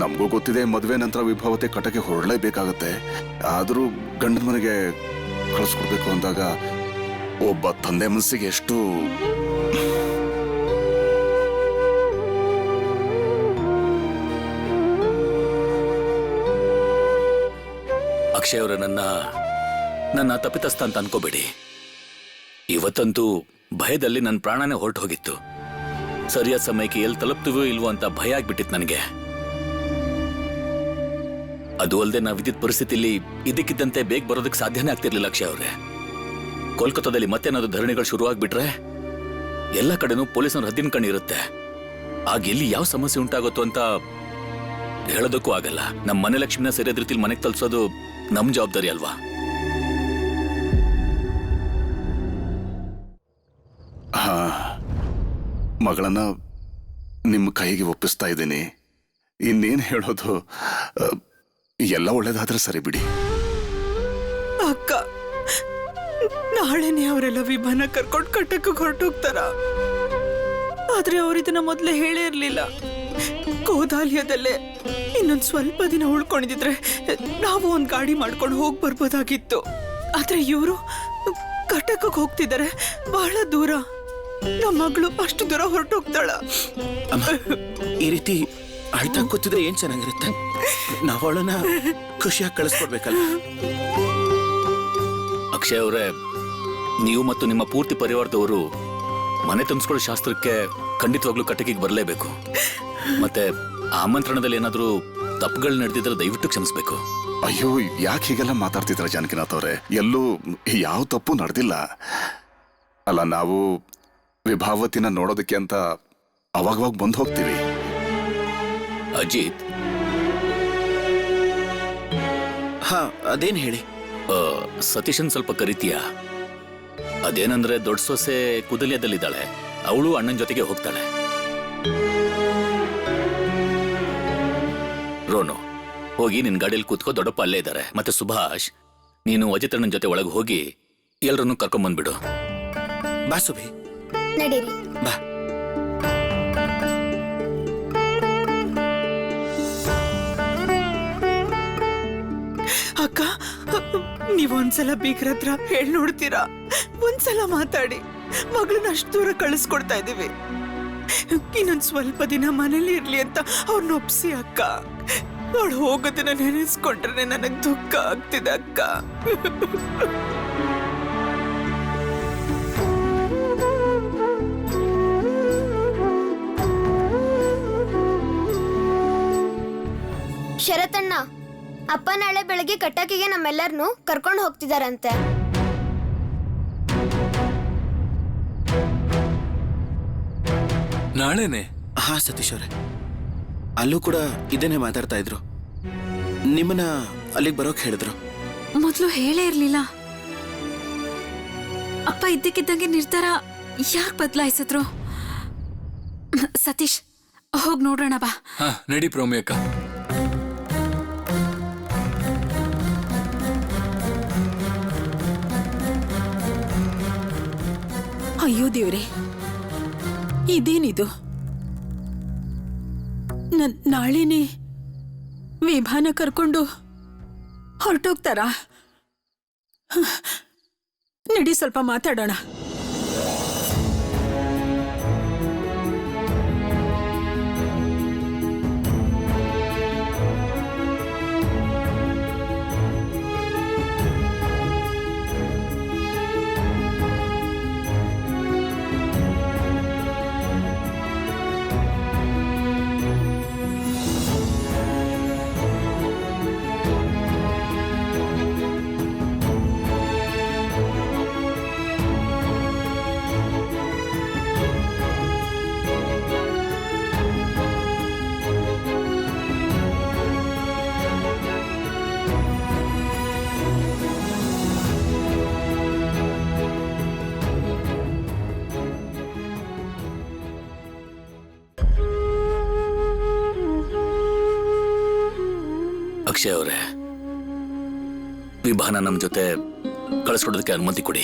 ನಮಗೂ ಗೊತ್ತಿದೆ, ಮದುವೆ ನಂತರ ವಿಭಾವತೆ ಕಟಕ್ಕೆ ಹೊರಡಲೇಬೇಕಾಗತ್ತೆ. ಆದರೂ ಗಂಡನ ಮನೆಗೆ ಕಳಿಸ್ಕೊಡ್ಬೇಕು ಅಂದಾಗ ಒಬ್ಬ ತಂದೆ ಮನಸ್ಸಿಗೆ ಎಷ್ಟು ಅಕ್ಷಯ್ ಅವರ ನನ್ನ ತಪ್ಪಿತಸ್ಥ ಅಂತ ಅನ್ಕೋಬೇಡಿ. ಇವತ್ತಂತೂ ಭಯದಲ್ಲಿ ನನ್ನ ಪ್ರಾಣನೇ ಹೊರಟು ಹೋಗಿತ್ತು. ಸರಿಯಾದ ಸಮಯಕ್ಕೆ ಎಲ್ಲಿ ತಲುಪ್ತೀವೋ ಇಲ್ವೋ ಅಂತ ಭಯ ಆಗ್ಬಿಟ್ಟಿತ್ತು ನನಗೆ. ಅದು ಅಲ್ಲದೆ ನಾವಿದ್ದ ಪರಿಸ್ಥಿತಿಲಿ ಇದಕ್ಕಿದ್ದಂತೆ ಬೇಗ ಬರೋದಕ್ಕೆ ಸಾಧ್ಯನೇ ಆಗ್ತಿರ್ಲಿಲ್ಲ ಅಕ್ಷಯ್ ಅವರೇ. ಕೋಲ್ಕತ್ತಾದಲ್ಲಿ ಮತ್ತೇನಾದ್ರು ಧರಣಿಗಳು ಶುರುವಾಗ್ಬಿಟ್ರೆ ಎಲ್ಲ ಕಡೆನೂ ಪೊಲೀಸರ ಹದ್ದಿನ ಕಣ್ಣಿರುತ್ತೆ. ಆಗ ಎಲ್ಲಿ ಯಾವ ಸಮಸ್ಯೆ ಉಂಟಾಗುತ್ತೋ ಅಂತ ಹೇಳೋದಕ್ಕೂ ಆಗಲ್ಲ. ನಮ್ಮ ಮನೆ ಲಕ್ಷ್ಮಿನ ಸರಿಯಾದ ರೀತಿಲಿ ಮನೆಗೆ ತಲುಪಿಸೋದು ನಮ್ ಜವಾಬ್ದಾರಿ ಅಲ್ವಾ? ಮಗಳನ್ನ ನಿಮ್ಮ ಕೈಗೆ ಒಪ್ಪಿಸ್ತಾ ಇದ್ದೀನಿ. ಇನ್ನೇನು ಹೇಳೋದು, ಎಲ್ಲ ಒಳ್ಳೇದಾದ್ರೆ ಸರಿ ಬಿಡಿ. ಅಕ್ಕ, ನಾಳೆನೆ ಅವರೆಲ್ಲ ವಿಮಾನ ಕರ್ಕೊಂಡು ಕಟ್ಟಕ್ಕೆ ಹೊರಟೋಗ್ತಾರ. ಆದ್ರೆ ಅವರಿದನ್ನ ಮೊದಲೇ ಹೇಳೇ ಇರ್ಲಿಲ್ಲ. ಗೋದಾಲಿಯದಲ್ಲೇ ಇನ್ನೊಂದು ಸ್ವಲ್ಪ ದಿನ ಉಳ್ಕೊಂಡಿದ್ರೆ ನಾವು ಒಂದು ಗಾಡಿ ಮಾಡ್ಕೊಂಡು ಹೋಗಿ ಬರ್ಬೋದಾಗಿತ್ತು. ಆದ್ರೆ ಇವರು ಕಟ್ಟಕ್ಕೆ ಹೋಗ್ತಿದ್ದಾರೆ, ಬಹಳ ದೂರ. ನಮ್ಮ ಮಗಳು ಅಷ್ಟು ದೂರ ಹೊರಟೋಗ್ತಾಳ. ಈ ರೀತಿ ಅಳ್ತಾ ಕೂತಿದ್ರೆ ಏನ್ ಚೆನ್ನಾಗಿರುತ್ತೆ? ನಾವು ಅವಳನ್ನ ಖುಷಿಯಾಗಿ ಕಳಿಸ್ಕೊಡ್ಬೇಕಲ್ಲ. ಅಕ್ಷಯ್ ಅವರೇ, ನೀವು ಮತ್ತು ನಿಮ್ಮ ಪೂರ್ತಿ ಪರಿವಾರದವರು ಮನೆ ತುಂಬಿಸ್ಕೊಳ್ಳೋ ಶಾಸ್ತ್ರಕ್ಕೆ ಖಂಡಿತವಾಗ್ಲೂ ಕಟಕಿಗೆ ಬರಲೇಬೇಕು. ಮತ್ತೆ ಆಮಂತ್ರಣದಲ್ಲಿ ಏನಾದ್ರೂ ತಪ್ಪುಗಳು ನಡೆದಿದ್ರೆ ದಯವಿಟ್ಟು ಕ್ಷಮಿಸ್ಬೇಕು. ಅಯ್ಯೋ, ಯಾಕೆ ಹೀಗೆಲ್ಲ ಮಾತಾಡ್ತಿದ್ರ ಜಾನಕಿನಾಥ್ ಅವರೇ? ಎಲ್ಲೂ ಯಾವ ತಪ್ಪು ನಡೆದಿಲ್ಲ. ಅಲ್ಲ, ನಾವು ವಿಭಾವತಿನ ನೋಡೋದಕ್ಕೆ ಅಂತ ಅವಾಗವಾಗ ಬಂದು ಹೋಗ್ತೀವಿ. ಅಜಿತ್, ಹಾ, ಅದೇನ್ ಹೇಳಿ. ಸತೀಶನ್ ಸ್ವಲ್ಪ ಕರಿತೀಯಾ? ಅದೇನಂದ್ರೆ ದೊಡ್ಡ ಸೊಸೆ ಕುದಲಿಯದಲ್ಲಿದ್ದಾಳೆ, ಅವಳು ಅಣ್ಣನ ಜೊತೆಗೆ ಹೋಗ್ತಾಳೆ. ರೋನು, ಹೋಗಿ ನಿನ್ ಗಾಡಿಯಲ್ಲಿ ಕೂತ್ಕೋ, ದೊಡ್ಡಪ್ಪ ಅಲ್ಲೇ ಇದ್ದಾರೆ. ಮತ್ತೆ ಸುಭಾಷ್, ನೀನು ಅಜಿತಣ್ಣನ ಜೊತೆ ಒಳಗೆ ಹೋಗಿ ಎಲ್ಲರನ್ನೂ ಕರ್ಕೊಂಡ್ಬಂದ್ಬಿಡು. ಬಾ ಸುಭಿ, ನಡೀರಿ. ಬಾ. ಅಕ್ಕ, ನೀವೊಂದ್ಸಲ ಬೀಗ್ರ ಹತ್ರ ಹೇಳಿ ನೋಡ್ತೀರಾ? ಒಂದ್ಸಲ ಮಾತಾಡಿ. ಮಗಳನ್ನ ಅಷ್ಟು ದೂರ ಕಳಿಸ್ಕೊಡ್ತಾ ಇದೀವಿ. ಇನ್ನೊಂದ್ ಸ್ವಲ್ಪ ದಿನ ಮನೇಲಿ ಇರ್ಲಿ ಅಂತ ಅವ್ರನ್ನ ಒಪ್ಸಿ ಅಕ್ಕ. ಅವಳು ಹೋಗೋದನ್ನ ನೆನೆಸ್ಕೊಂಡ್ರೆ ನನಗ್ ದುಃಖ ಆಗ್ತಿದೆ ಅಕ್ಕ. ಶರತಣ್ಣ, ಅಪ್ಪ ನಾಳೆ ಬೆಳಗ್ಗೆ ಕಟ್ಟಕಿಗೆ ನಮ್ಮೆಲ್ಲರನ್ನು ಕರ್ಕೊಂಡು ಹೋಗ್ತಿದಾರಂತೆ. ನಾಳೆನೆ? ಹಾ ಸತೀಶ್ ಅವರೇ, ಅಲ್ಲೂ ಕೂಡ ಇದನ್ನೇ ಮಾತಾಡ್ತಾ ಇದ್ರು. ನಿಮ್ಮನ್ನ ಅಲ್ಲಿಗೆ ಬರೋಕ್ ಹೇಳಿದ್ರು. ಮೊದಲು ಹೇಳೇ ಇರ್ಲಿಲ್ಲ. ಅಪ್ಪ ಇದ್ದಕ್ಕಿದ್ದಂಗೆ ನಿರ್ಧಾರ ಯಾಕೆ ಬದಲಾಯಿಸಿದ್ರು? ಸತೀಶ್, ಹೋಗ್ ನೋಡೋಣ ಬಾ. ಹಾ, ನಡಿ ಪ್ರೋಮಿ ಅಕ್ಕ. ಅಯ್ಯೋ ದೇವ್ರೆ, ಇದೇನಿದು? ನಾಳೆನೆ ವಿಮಾನ ಕರ್ಕೊಂಡು ಹೊರಟೋಗ್ತಾರ? ನಡಿ, ಸ್ವಲ್ಪ ಮಾತಾಡೋಣ. ಅಕ್ಷಯ್ ಅವರೇ, ವಿಭಾನ ನಮ್ಮ ಜೊತೆ ಕಳಿಸ್ಕೊಡೋದಕ್ಕೆ ಅನುಮತಿ ಕೊಡಿ.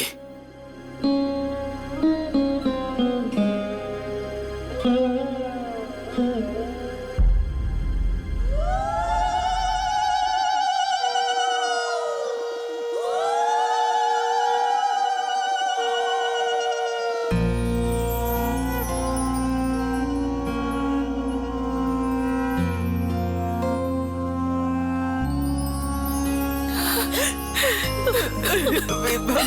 ವಿಭಾ.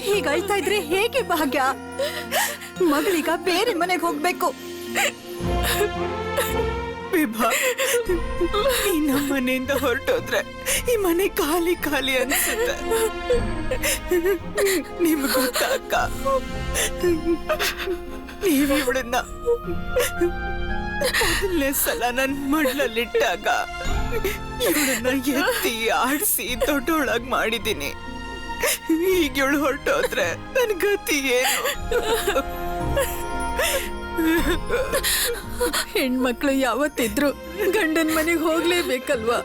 ಹೀಗ ಅಳ್ತಾ ಇದ್ರೆ ಹೇಗೆ ಭಾಗ್ಯ? ಮಗಳೀಗ ಬೇರೆ ಮನೆಗೆ ಹೋಗ್ಬೇಕು. ವಿಭಾ, ಈ ನಮ್ಮ ಮನೆಯಿಂದ ಹೊರಟೋದ್ರೆ ಈ ಮನೆ ಖಾಲಿ ಖಾಲಿ ಅನ್ಸುತ್ತೆ. ನಿಮ್ಗೆ ಗೊತ್ತಾ ಅಕ್ಕ, ನೀವು ಇವಳನ್ನ ಮೊದಲನೇ ಸಲ ನನ್ ಮಡ್ಲಲ್ಲಿಟ್ಟಾಗ ಇವಳನ್ನ ಎತ್ತಿ ಆಡಿಸಿ ದೊಡ್ಡೊಳಗ್ ಮಾಡಿದ್ದೀನಿ. ಈಗ ಇವಳು ಹೊರಟೋದ್ರೆ ನನ್ ಗತಿ ಏನು? ಹೆಣ್ಮಕ್ಳು ಯಾವತ್ತಿದ್ರು ಗಂಡನ್ ಮನೆಗೆ ಹೋಗ್ಲೇಬೇಕಲ್ವಾ?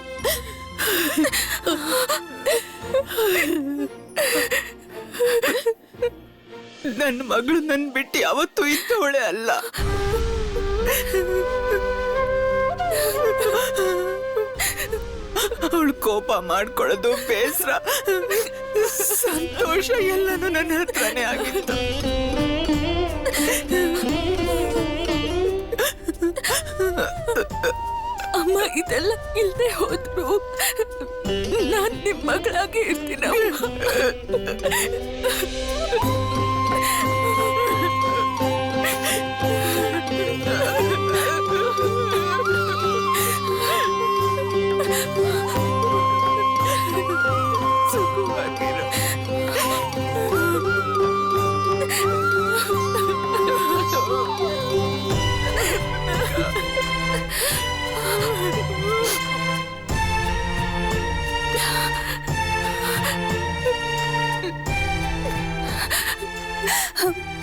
ನನ್ನ ಮಗಳು ನನ್ ಬಿಟ್ಟು ಯಾವತ್ತೂ ಇದ್ದವಳೆ ಅಲ್ಲ. ಅವಳು ಕೋಪ ಮಾಡ್ಕೊಳ್ಳೋದು, ಬೇಸರ, ಸಂತೋಷ ಎಲ್ಲನೂ ನನ್ನ ಹತ್ರನೇ ಆಗಿತ್ತು. ಅಮ್ಮ ಇದೆಲ್ಲ ಇಲ್ದೆ ಹೋದ್ರು ನಾನ್ ನಿಮ್ ಮಗಳಾಗಿ ಇರ್ತೀನಮ್ಮ.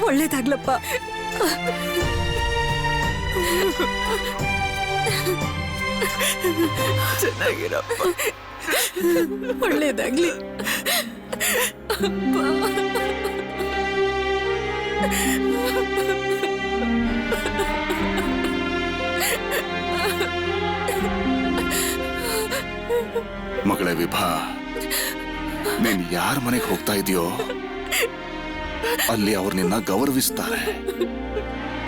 ಒಳ್ಳೇದಾಗ್ಲಪ್ಪ. ಚೆನ್ನಾಗಿರಪ್ಪ. ಒಳ್ಳೇದಾಗ್ಲಿ. ಮಗಳೇ ವಿಭಾ, ನೀನ್ ಯಾರ ಮನೆಗೆ ಹೋಗ್ತಾ ಇದೆಯೋ ಅಲ್ಲಿ ಅವ್ರು ನಿನ್ನ ಗೌರವಿಸ್ತಾರೆ.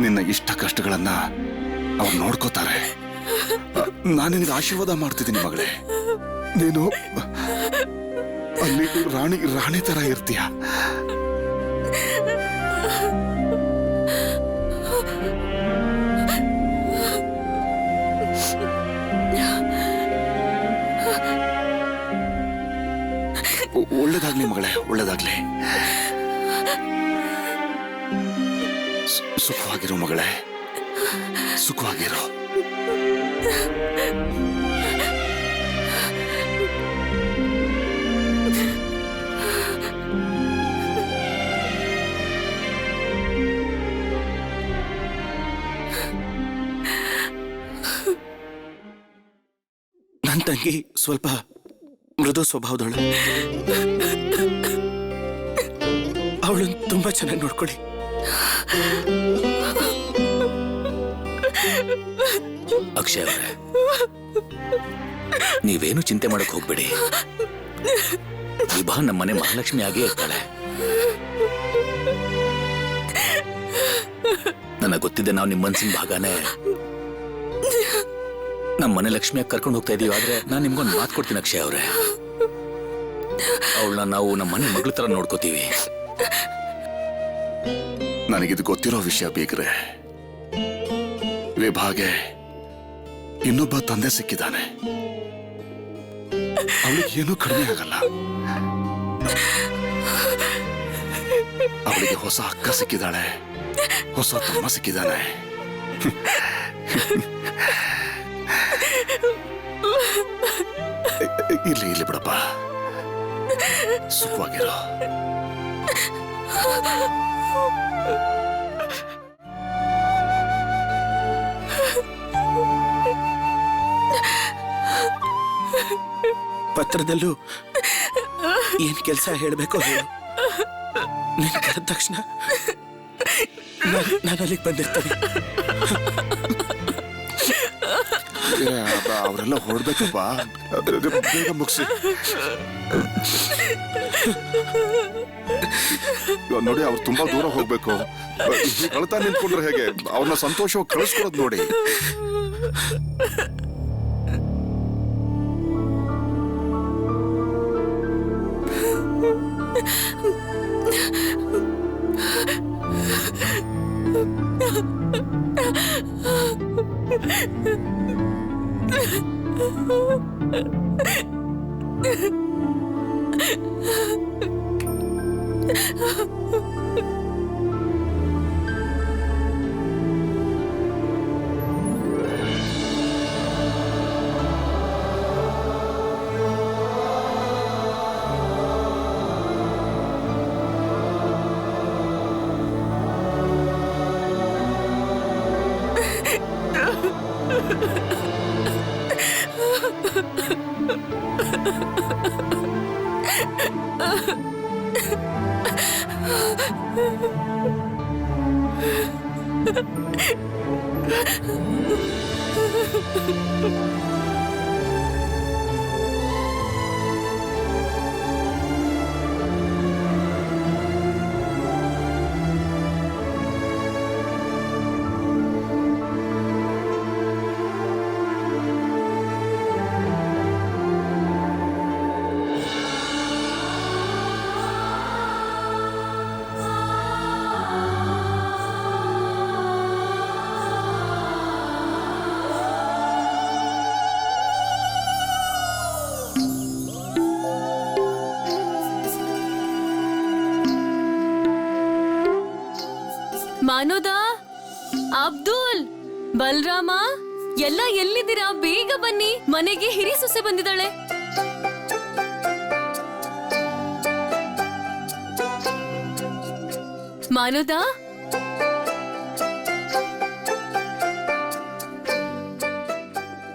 ನಿನ್ನ ಇಷ್ಟ ಕಷ್ಟಗಳನ್ನ ಅವ್ರು ನೋಡ್ಕೋತಾರೆ. ನಾನು ನಿನಗೆ ಆಶೀರ್ವಾದ ಮಾಡ್ತಿದ್ದೀನಿ ಮಗಳೇ. ನೀನು ಅಲ್ಲಿ ರಾಣಿ ರಾಣಿ ತರ ಇರ್ತೀಯ. ಒಳ್ಳೇದಾಗ್ಲಿ ಮಗಳೇ, ಒಳ್ಳೇದಾಗ್ಲಿ. ಸುಖವಾಗಿರು ಮಗಳೇ, ಸುಖವಾಗಿರು. ನನ್ನ ತಂಗಿ ಸ್ವಲ್ಪ ಮೃದು ಸ್ವಭಾವದವಳು. ಅವಳನ್ನು ತುಂಬಾ ಚೆನ್ನಾಗಿ ನೋಡ್ಕೊಳ್ಳಿ. ಅಕ್ಷಯ್ ಅವರೇ, ನೀವೇನು ಚಿಂತೆ ಮಾಡಕ್ ಹೋಗ್ಬೇಡಿ. ವಿಭಾ ನಮ್ಮನೆ ಮಹಾಲಕ್ಷ್ಮಿ ಆಗೇ ಇರ್ತಾಳೆ. ನನಗೆ ಗೊತ್ತಿದ್ದೆ ನಾವು ನಿಮ್ಮ ಮನ್ಸಿನ ಭಾಗನೇ. ನಮ್ಮ ಮನೆ ಲಕ್ಷ್ಮಿಯಾಗಿ ಕರ್ಕೊಂಡು ಹೋಗ್ತಾ ಇದೀವಿ. ಆದ್ರೆ ನಾನು ನಿಮ್ಗೊಂದು ಮಾತು ಕೊಡ್ತೀನಿ ಅಕ್ಷಯ್ ಅವರೇ, ಅವಳನ್ನ ನಾವು ನಮ್ಮ ಮನೆ ಮಗಳ ತರ ನೋಡ್ಕೋತೀವಿ. ನನಗಿದು ಗೊತ್ತಿರೋ ವಿಷಯ ಬೀಗ್ರೆ. ವಿಭಾಗೆ ಇನ್ನೊಬ್ಬ ತಂದೆ ಸಿಕ್ಕಿದ್ದಾನೆ. ಅವಳಿಗೆ ಏನೂ ಕಡಿಮೆ ಆಗಲ್ಲ. ಅವಳಿಗೆ ಹೊಸ ಅಕ್ಕ ಸಿಕ್ಕಿದ್ದಾಳೆ, ಹೊಸ ತಮ್ಮ ಸಿಕ್ಕಿದ್ದಾನೆ. ಇರ್ಲಿ ಇರ್ಲಿ ಬಿಡಪ್ಪ, ಸುಖವಾಗಿರೋ. ಪತ್ರದಲ್ಲೂ ಏನ್ ಕೆಲಸ ಹೇಳ್ಬೇಕು ಹೇಳು. ನೀನ್ ಕರೆದ ತಕ್ಷಣ ನಾನು ಅಲ್ಲಿಗೆ ಬಂದಿರ್ತೇನೆ. ಅವರೆಲ್ಲ ಹೊರಡ್ಬೇಕಪ್ಪ, ಬೇಗ ಮುಗಿಸಿ. ನೋಡಿ, ಅವ್ರು ತುಂಬಾ ದೂರ ಹೋಗ್ಬೇಕು. ಕಳ್ತಾ ನಿಂತ್ಕೊಂಡ್ರೆ ಹೇಗೆ? ಅವ್ರನ್ನ ಸಂತೋಷವಾಗಿ ಕಳಿಸ್ಕೊಡೋದು ನೋಡಿ. ಮಾನೋದ, ಅಬ್ದುಲ್, ಬಲರಾಮ ಎಲ್ಲ ಎಲ್ಲಿದ್ದೀರಾ? ಬೇಗ ಬನ್ನಿ, ಮನೆಗೆ ಹಿರಿ ಸೊಸೆ ಬಂದಿದ್ದಾಳೆ. ಮಾನೋದ,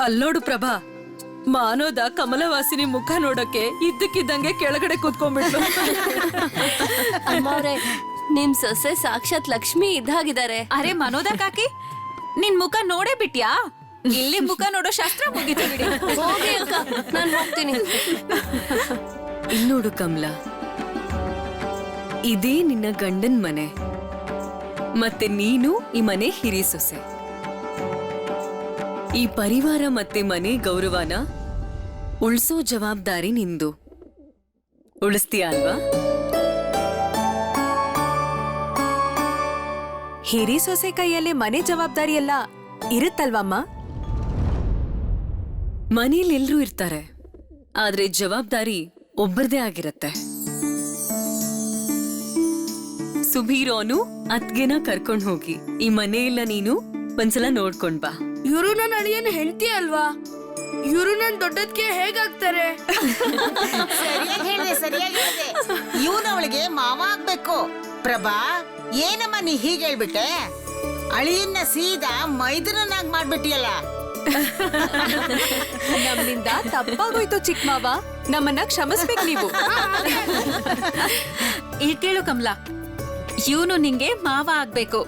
ಅಲ್ಲೋಡು ಪ್ರಭಾ, ಮಾನೋದ ಕಮಲವಾಸಿನಿ ಮುಖ ನೋಡಕ್ಕೆ ಇದ್ದಕ್ಕಿದ್ದಂಗೆ ಕೆಳಗಡೆ ಕೂತ್ಕೊಂಡ್ಬಿಟ್ಲು. ಅಮ್ಮವ್ರೆ, ನಿಮ್ ಸೊಸೆ ಸಾಕ್ಷಾತ್ ಲಕ್ಷ್ಮಿ ಇದ್ದಾಗಿದ್ದಾರೆ. ಅರೆ ಮನೋದ ಕಾಕಿ, ನಿನ್ ಮುಖ ನೋಡೇ ಬಿಟ್ಯಾ? ಇಲ್ಲಿ ಮುಖ ನೋಡೋ ಶಾಸ್ತ್ರ ಮುಗಿತು ಬಿಡಿ. ಹೋಗಿ ಅಕ್ಕ, ನಾನ್ ಹೋಗ್ತೀನಿ. ಇಲ್ನೋಡು ಕಮಲ, ಇದೇ ನಿನ್ನ ಗಂಡನ್ ಮನೆ, ಮತ್ತೆ ನೀನು ಈ ಮನೆ ಹಿರಿ ಸೊಸೆ. ಈ ಪರಿವಾರ ಮತ್ತೆ ಮನೆ ಗೌರವನ ಉಳಿಸೋ ಜವಾಬ್ದಾರಿ ನಿಂದು. ಉಳಿಸ್ತೀಯ ಅಲ್ವಾ? ಹಿರಿ ಸೊಸೆ ಕೈಯಲ್ಲಿ ಮನೆ ಜವಾಬ್ದಾರಿ ಎಲ್ಲ ಇರುತ್ತಲ್ವಮ್ಮ? ಮನೇಲಿ ಎಲ್ರೂ ಇರ್ತಾರೆ, ಆದ್ರೆ ಜವಾಬ್ದಾರಿ ಒಬ್ಬರದೇ ಆಗಿರತ್ತೆ. ಸುಬೀರೋನು ಅತ್ಗೆನ ಕರ್ಕೊಂಡ್ ಹೋಗಿ ಈ ಮನೆಯೆಲ್ಲ ನೀನು ಒಂದ್ಸಲ ನೋಡ್ಕೊಂಡ್ ಬಾ. ಇವರು ನನ್ನ ಅಳಿಯನ ಹೆಂಡತಿ ಅಲ್ವಾ? ಇವರು ನನ್ ದೊಡ್ಡದ್ಕೆ ಹೇಗಾಗ್ತಾರೆ? ಇವನು ಅವಳಿಗೆ ಮಾವ ಆಗ್ಬೇಕು. ಪ್ರಭಾ, ಏನಮ್ಮ ನೀ ಹೀಗೆ ಹೇಳ್ಬಿಟ್ಟೆ? ಅಳಿಯನ್ನ ಸೀದಾ ಮೈದನನ್ನಾಗ್ ಮಾಡ್ಬಿಟ್ಟಿಯಲ್ಲ. ನಮ್ಮಿಂದ ತಪ್ಪಾಗೋಯ್ತು ಚಿಕ್ಕ ಮಾವ, ನಮ್ಮನ್ನ ಕ್ಷಮಿಸ್ಬೇಕು ನೀವು. ಕೇಳು ಕಮಲಾ, ಇವನು ನಿಂಗೆ ಮಾವ ಆಗ್ಬೇಕು.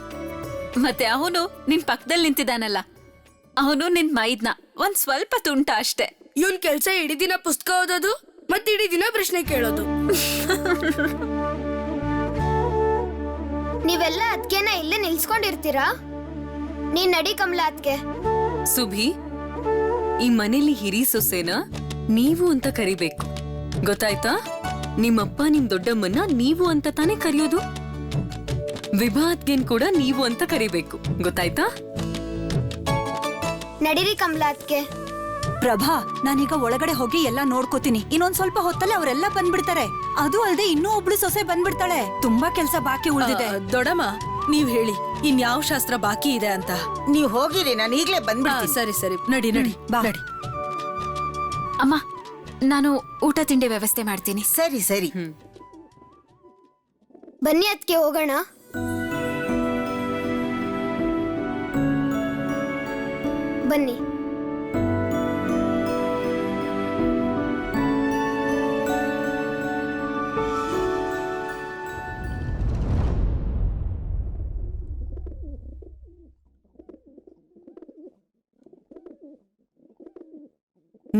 ಮತ್ತೆ ಅವನು ನಿನ್ ಪಕ್ಕದಲ್ಲಿ ನಿಂತಿದ್ದಾನಲ್ಲ, ಅವನು ನಿನ್ ಮೈದ್ನ. ಒಂದ್ ಸ್ವಲ್ಪ ತುಂಟ ಅಷ್ಟೇ. ಇವನ್ ಕೆಲ್ಸ ಇಡೀ ದಿನ ಪುಸ್ತಕ ಓದೋದು ಮತ್ತೆ ಇಡೀ ದಿನ ಪ್ರಶ್ನೆ ಕೇಳೋದು. ನೀವೆಲ್ಲ ಅದ್ಕೆನ ಇಲ್ಲೇ ನಿಲ್ಸ್ಕೊಂಡಿರ್ತೀರಾ? ನೀನ್ ನಡಿ ಕಮಲ ಅದ್ಕೆ. ಸುಭಿ, ಈ ಮನೇಲಿ ಹಿರಿ ಸೊಸೆನ ನೀವು ಅಂತ ಕರಿಬೇಕು, ಗೊತ್ತಾಯ್ತಾ? ನಿಮ್ಮಪ್ಪ ನಿಮ್ ದೊಡ್ಡಮ್ಮನ್ನ ನೀವು ಅಂತ ತಾನೇ ಕರೆಯೋದು. ವಿಭಾದ್ಗೆನ್ ಕೂಡ ನೀವು ಅಂತ ಕರಿಬೇಕು, ಗೊತ್ತಾಯ್ತಾ? ನಡಿರಿ ಕಮಲ ಅದ್ಕೆ. ಪ್ರಭಾ, ನಾನೀಗ ಒಳಗಡೆ ಹೋಗಿ ಎಲ್ಲ ನೋಡ್ಕೋತೀನಿ. ಇನ್ನೊಂದ್ ಸ್ವಲ್ಪ ಹೊತ್ತಲ್ಲಿ ಅವರೆಲ್ಲ ಬಂದ್ಬಿಡ್ತಾರೆ. ಅದು ಅಲ್ಲದೆ ಇನ್ನೂ ಒಬ್ಳು ಸೊಸೆ ಬಂದ್ಬಿಡ್ತಾಳೆ. ತುಂಬಾ ಕೆಲ್ಸ ಬಾಕಿ ಉಳಿದಿದೆ. ದೊಡಮ್ಮ, ನೀವ್ ಹೇಳಿ ಇನ್ಯಾವ ಶಾಸ್ತ್ರ ಬಾಕಿ ಇದೆ ಅಂತ. ನೀವ್ ಹೋಗಿರಿ, ನಾನು ಈಗ್ಲೇ ಬಂದ್ಬಿಡ್ತೀನಿ. ಸರಿ ಸರಿ, ನಡಿ ನಡಿ ಬಾ. ನಡಿ. ಅಮ್ಮ, ನಾನು ಊಟ ತಿಂಡಿ ವ್ಯವಸ್ಥೆ ಮಾಡ್ತೀನಿ. ಸರಿ ಸರಿ. ಬನ್ನಿ ಅದ್ಕೆ ಹೋಗೋಣ. ಬನ್ನಿ.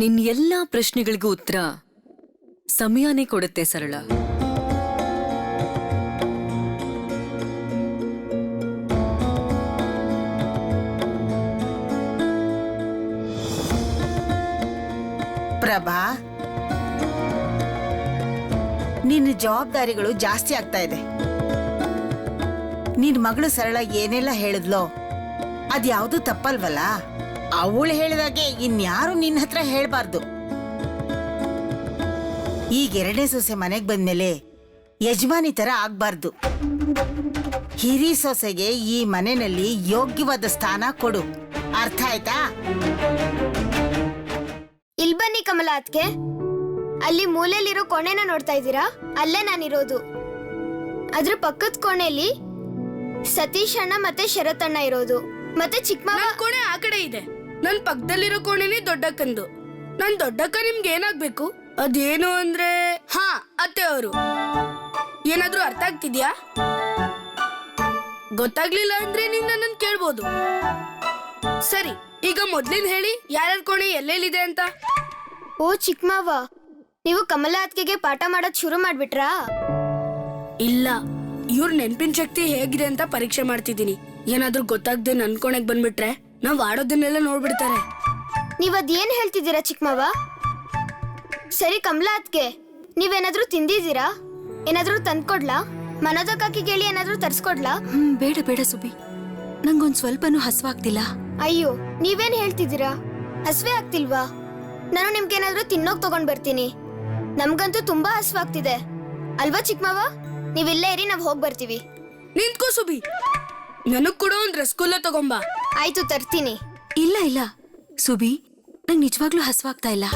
ನಿನ್ ಎಲ್ಲಾ ಪ್ರಶ್ನೆಗಳಿಗೂ ಉತ್ತರ ಸಮಯನೇ ಕೊಡುತ್ತೆ ಸರಳ. ಪ್ರಭಾ, ನಿನ್ನ ಜವಾಬ್ದಾರಿಗಳು ಜಾಸ್ತಿ ಆಗ್ತಾ ಇದೆ. ನಿನ್ ಮಗಳು ಸರಳ ಏನೆಲ್ಲ ಹೇಳಿದ್ಲೋ ಅದ್ಯಾವುದು ತಪ್ಪಲ್ವಲ್ಲ. ಅವಳು ಹೇಳಿದಾಗೆ ಇನ್ಯಾರು ನಿನ್ನ ಹತ್ರ ಹೇಳ್ಬಾರ್ದು. ಈಗ 2ನೇ ಸೊಸೆ ಮನೆಗೆ ಬಂದ್ಮೇಲೆ ಯಜಮಾನಿ ತರ ಆಗ್ಬಾರ್ದು. ಹಿರಿ ಸೊಸೆಗೆ ಈ ಮನೆಯಲ್ಲಿ ಯೋಗ್ಯವಾದ ಸ್ಥಾನ ಕೊಡು. ಅರ್ಥ ಆಯ್ತಾ? ಇಲ್ ಬನ್ನಿ ಕಮಲಾ ಅತ್ಗೆ. ಅಲ್ಲಿ ಮೂಲೆಯಲ್ಲಿರೋ ಕೋಣೆನ ನೋಡ್ತಾ ಇದ್ದೀರಾ? ಅಲ್ಲೇ ನಾನಿರೋದು. ಅದ್ರ ಪಕ್ಕದ ಕೋಣೆಯಲ್ಲಿ ಸತೀಶ್ ಅಣ್ಣ ಮತ್ತೆ ಶರತ್ ಅಣ್ಣ ಇರೋದು. ಮತ್ತೆ ಚಿಕ್ಕ ಮಾವ ಕೋಣೆ ಆ ಕಡೆ ಇದೆ. ನನ್ ಪಕ್ಕದಲ್ಲಿರೋ ಕೋಣೆನೇ ದೊಡ್ಡಕ್ಕಂದು. ನನ್ ದೊಡ್ಡಕ್ಕ ನಿಮ್ಗೆ ಏನಾಗ್ಬೇಕು? ಅದೇನು ಅಂದ್ರೆ ಹಾ, ಅತ್ತೆ ಅವರು. ಏನಾದ್ರೂ ಅರ್ಥ ಆಗ್ತಿದ್ಯಾ? ಗೊತ್ತಾಗ್ಲಿಲ್ಲ ಅಂದ್ರೆ ನೀನ್ ನನ್ನನ್ ಕೇಳ್ಬೋದು. ಸರಿ, ಈಗ ಮೊದ್ಲಿಂದ ಹೇಳಿ ಯಾರ್ಯಾರ ಕೋಣೆ ಎಲ್ಲೆಲ್ಲಿದೆ ಅಂತ. ಓ ಚಿಕ್ಕ ಮಾವ, ನೀವು ಕಮಲಾ ಅತ್ಗೆಗೆ ಪಾಠ ಮಾಡೋದ್ ಶುರು ಮಾಡ್ಬಿಟ್ರಾ? ಇಲ್ಲ, ಇವ್ರ ನೆನ್ಪಿನ ಶಕ್ತಿ ಹೇಗಿದೆ ಅಂತ ಪರೀಕ್ಷೆ ಮಾಡ್ತಿದ್ದೀನಿ. ಏನಾದ್ರೂ ಗೊತ್ತಾಗ್ದೆ ನನ್ ಕೋಣೆಗ್ ಬಂದ್ಬಿಟ್ರೆ ನಾವ್ ಆಡೋದನ್ನೆಲ್ಲ ನೋಡ್ಬಿಡ್ತಾರೆ. ನೀವ್ ಅದೇನ್ ಹೇಳ್ತಿದ್ದೀರಾ ಚಿಕ್ಕ ಮಾವ? ಸರಿ ಕಮಲಾ ಅತ್ಗೆ, ನೀವೇನಾದ್ರೂ ತಿಂದಿದ್ದೀರಾ? ಏನಾದ್ರೂ ತಂದ್ಕೊಡ್ಲಾ? ಮನೋದಕ್ಕಾಕಿ ಕೇಳಿ ಏನಾದ್ರೂ ತರ್ಸ್ಕೊಡ್ಲಾ? ಬೇಡ ಬೇಡ ಸುಬಿ, ನಂಗೊಂದ್ ಸ್ವಲ್ಪನೂ ಹಸ್ವಾಗ್ತಿಲ್ಲ. ಅಯ್ಯೋ, ನೀವೇನ್ ಹೇಳ್ತಿದ್ದೀರಾ? ಹಸ್ವೆ ಆಗ್ತಿಲ್ವಾ? ನಾನು ನಿಮ್ಗೇನಾದ್ರೂ ತಿನ್ನೋಕ್ ತಗೊಂಡ್ ಬರ್ತೀನಿ. ನಮ್ಗಂತೂ ತುಂಬಾ ಹಸ್ವಾಗ್ತಿದೆ ಅಲ್ವಾ ಚಿಕ್ಕ ಮಾವ? ನೀವಿಲ್ಲೇ ಇರಿ, ನಾವ್ ಹೋಗ್ ಬರ್ತೀವಿ. ನಿಂತ್ಕೋ ಸುಬಿ, ನನಗ್ ಕೂಡ ಒಂದ್ ರಸಗುಲ್ಲ ತಗೊಂಬಾ. ಆಯ್ತು, ತರ್ತೀನಿ. ಇಲ್ಲ ಇಲ್ಲ ಸುಬಿ, ನಂಗ್ ನಿಜವಾಗ್ಲೂ ಹಸ್ವಾಗ್ತಾ ಇಲ್ಲ.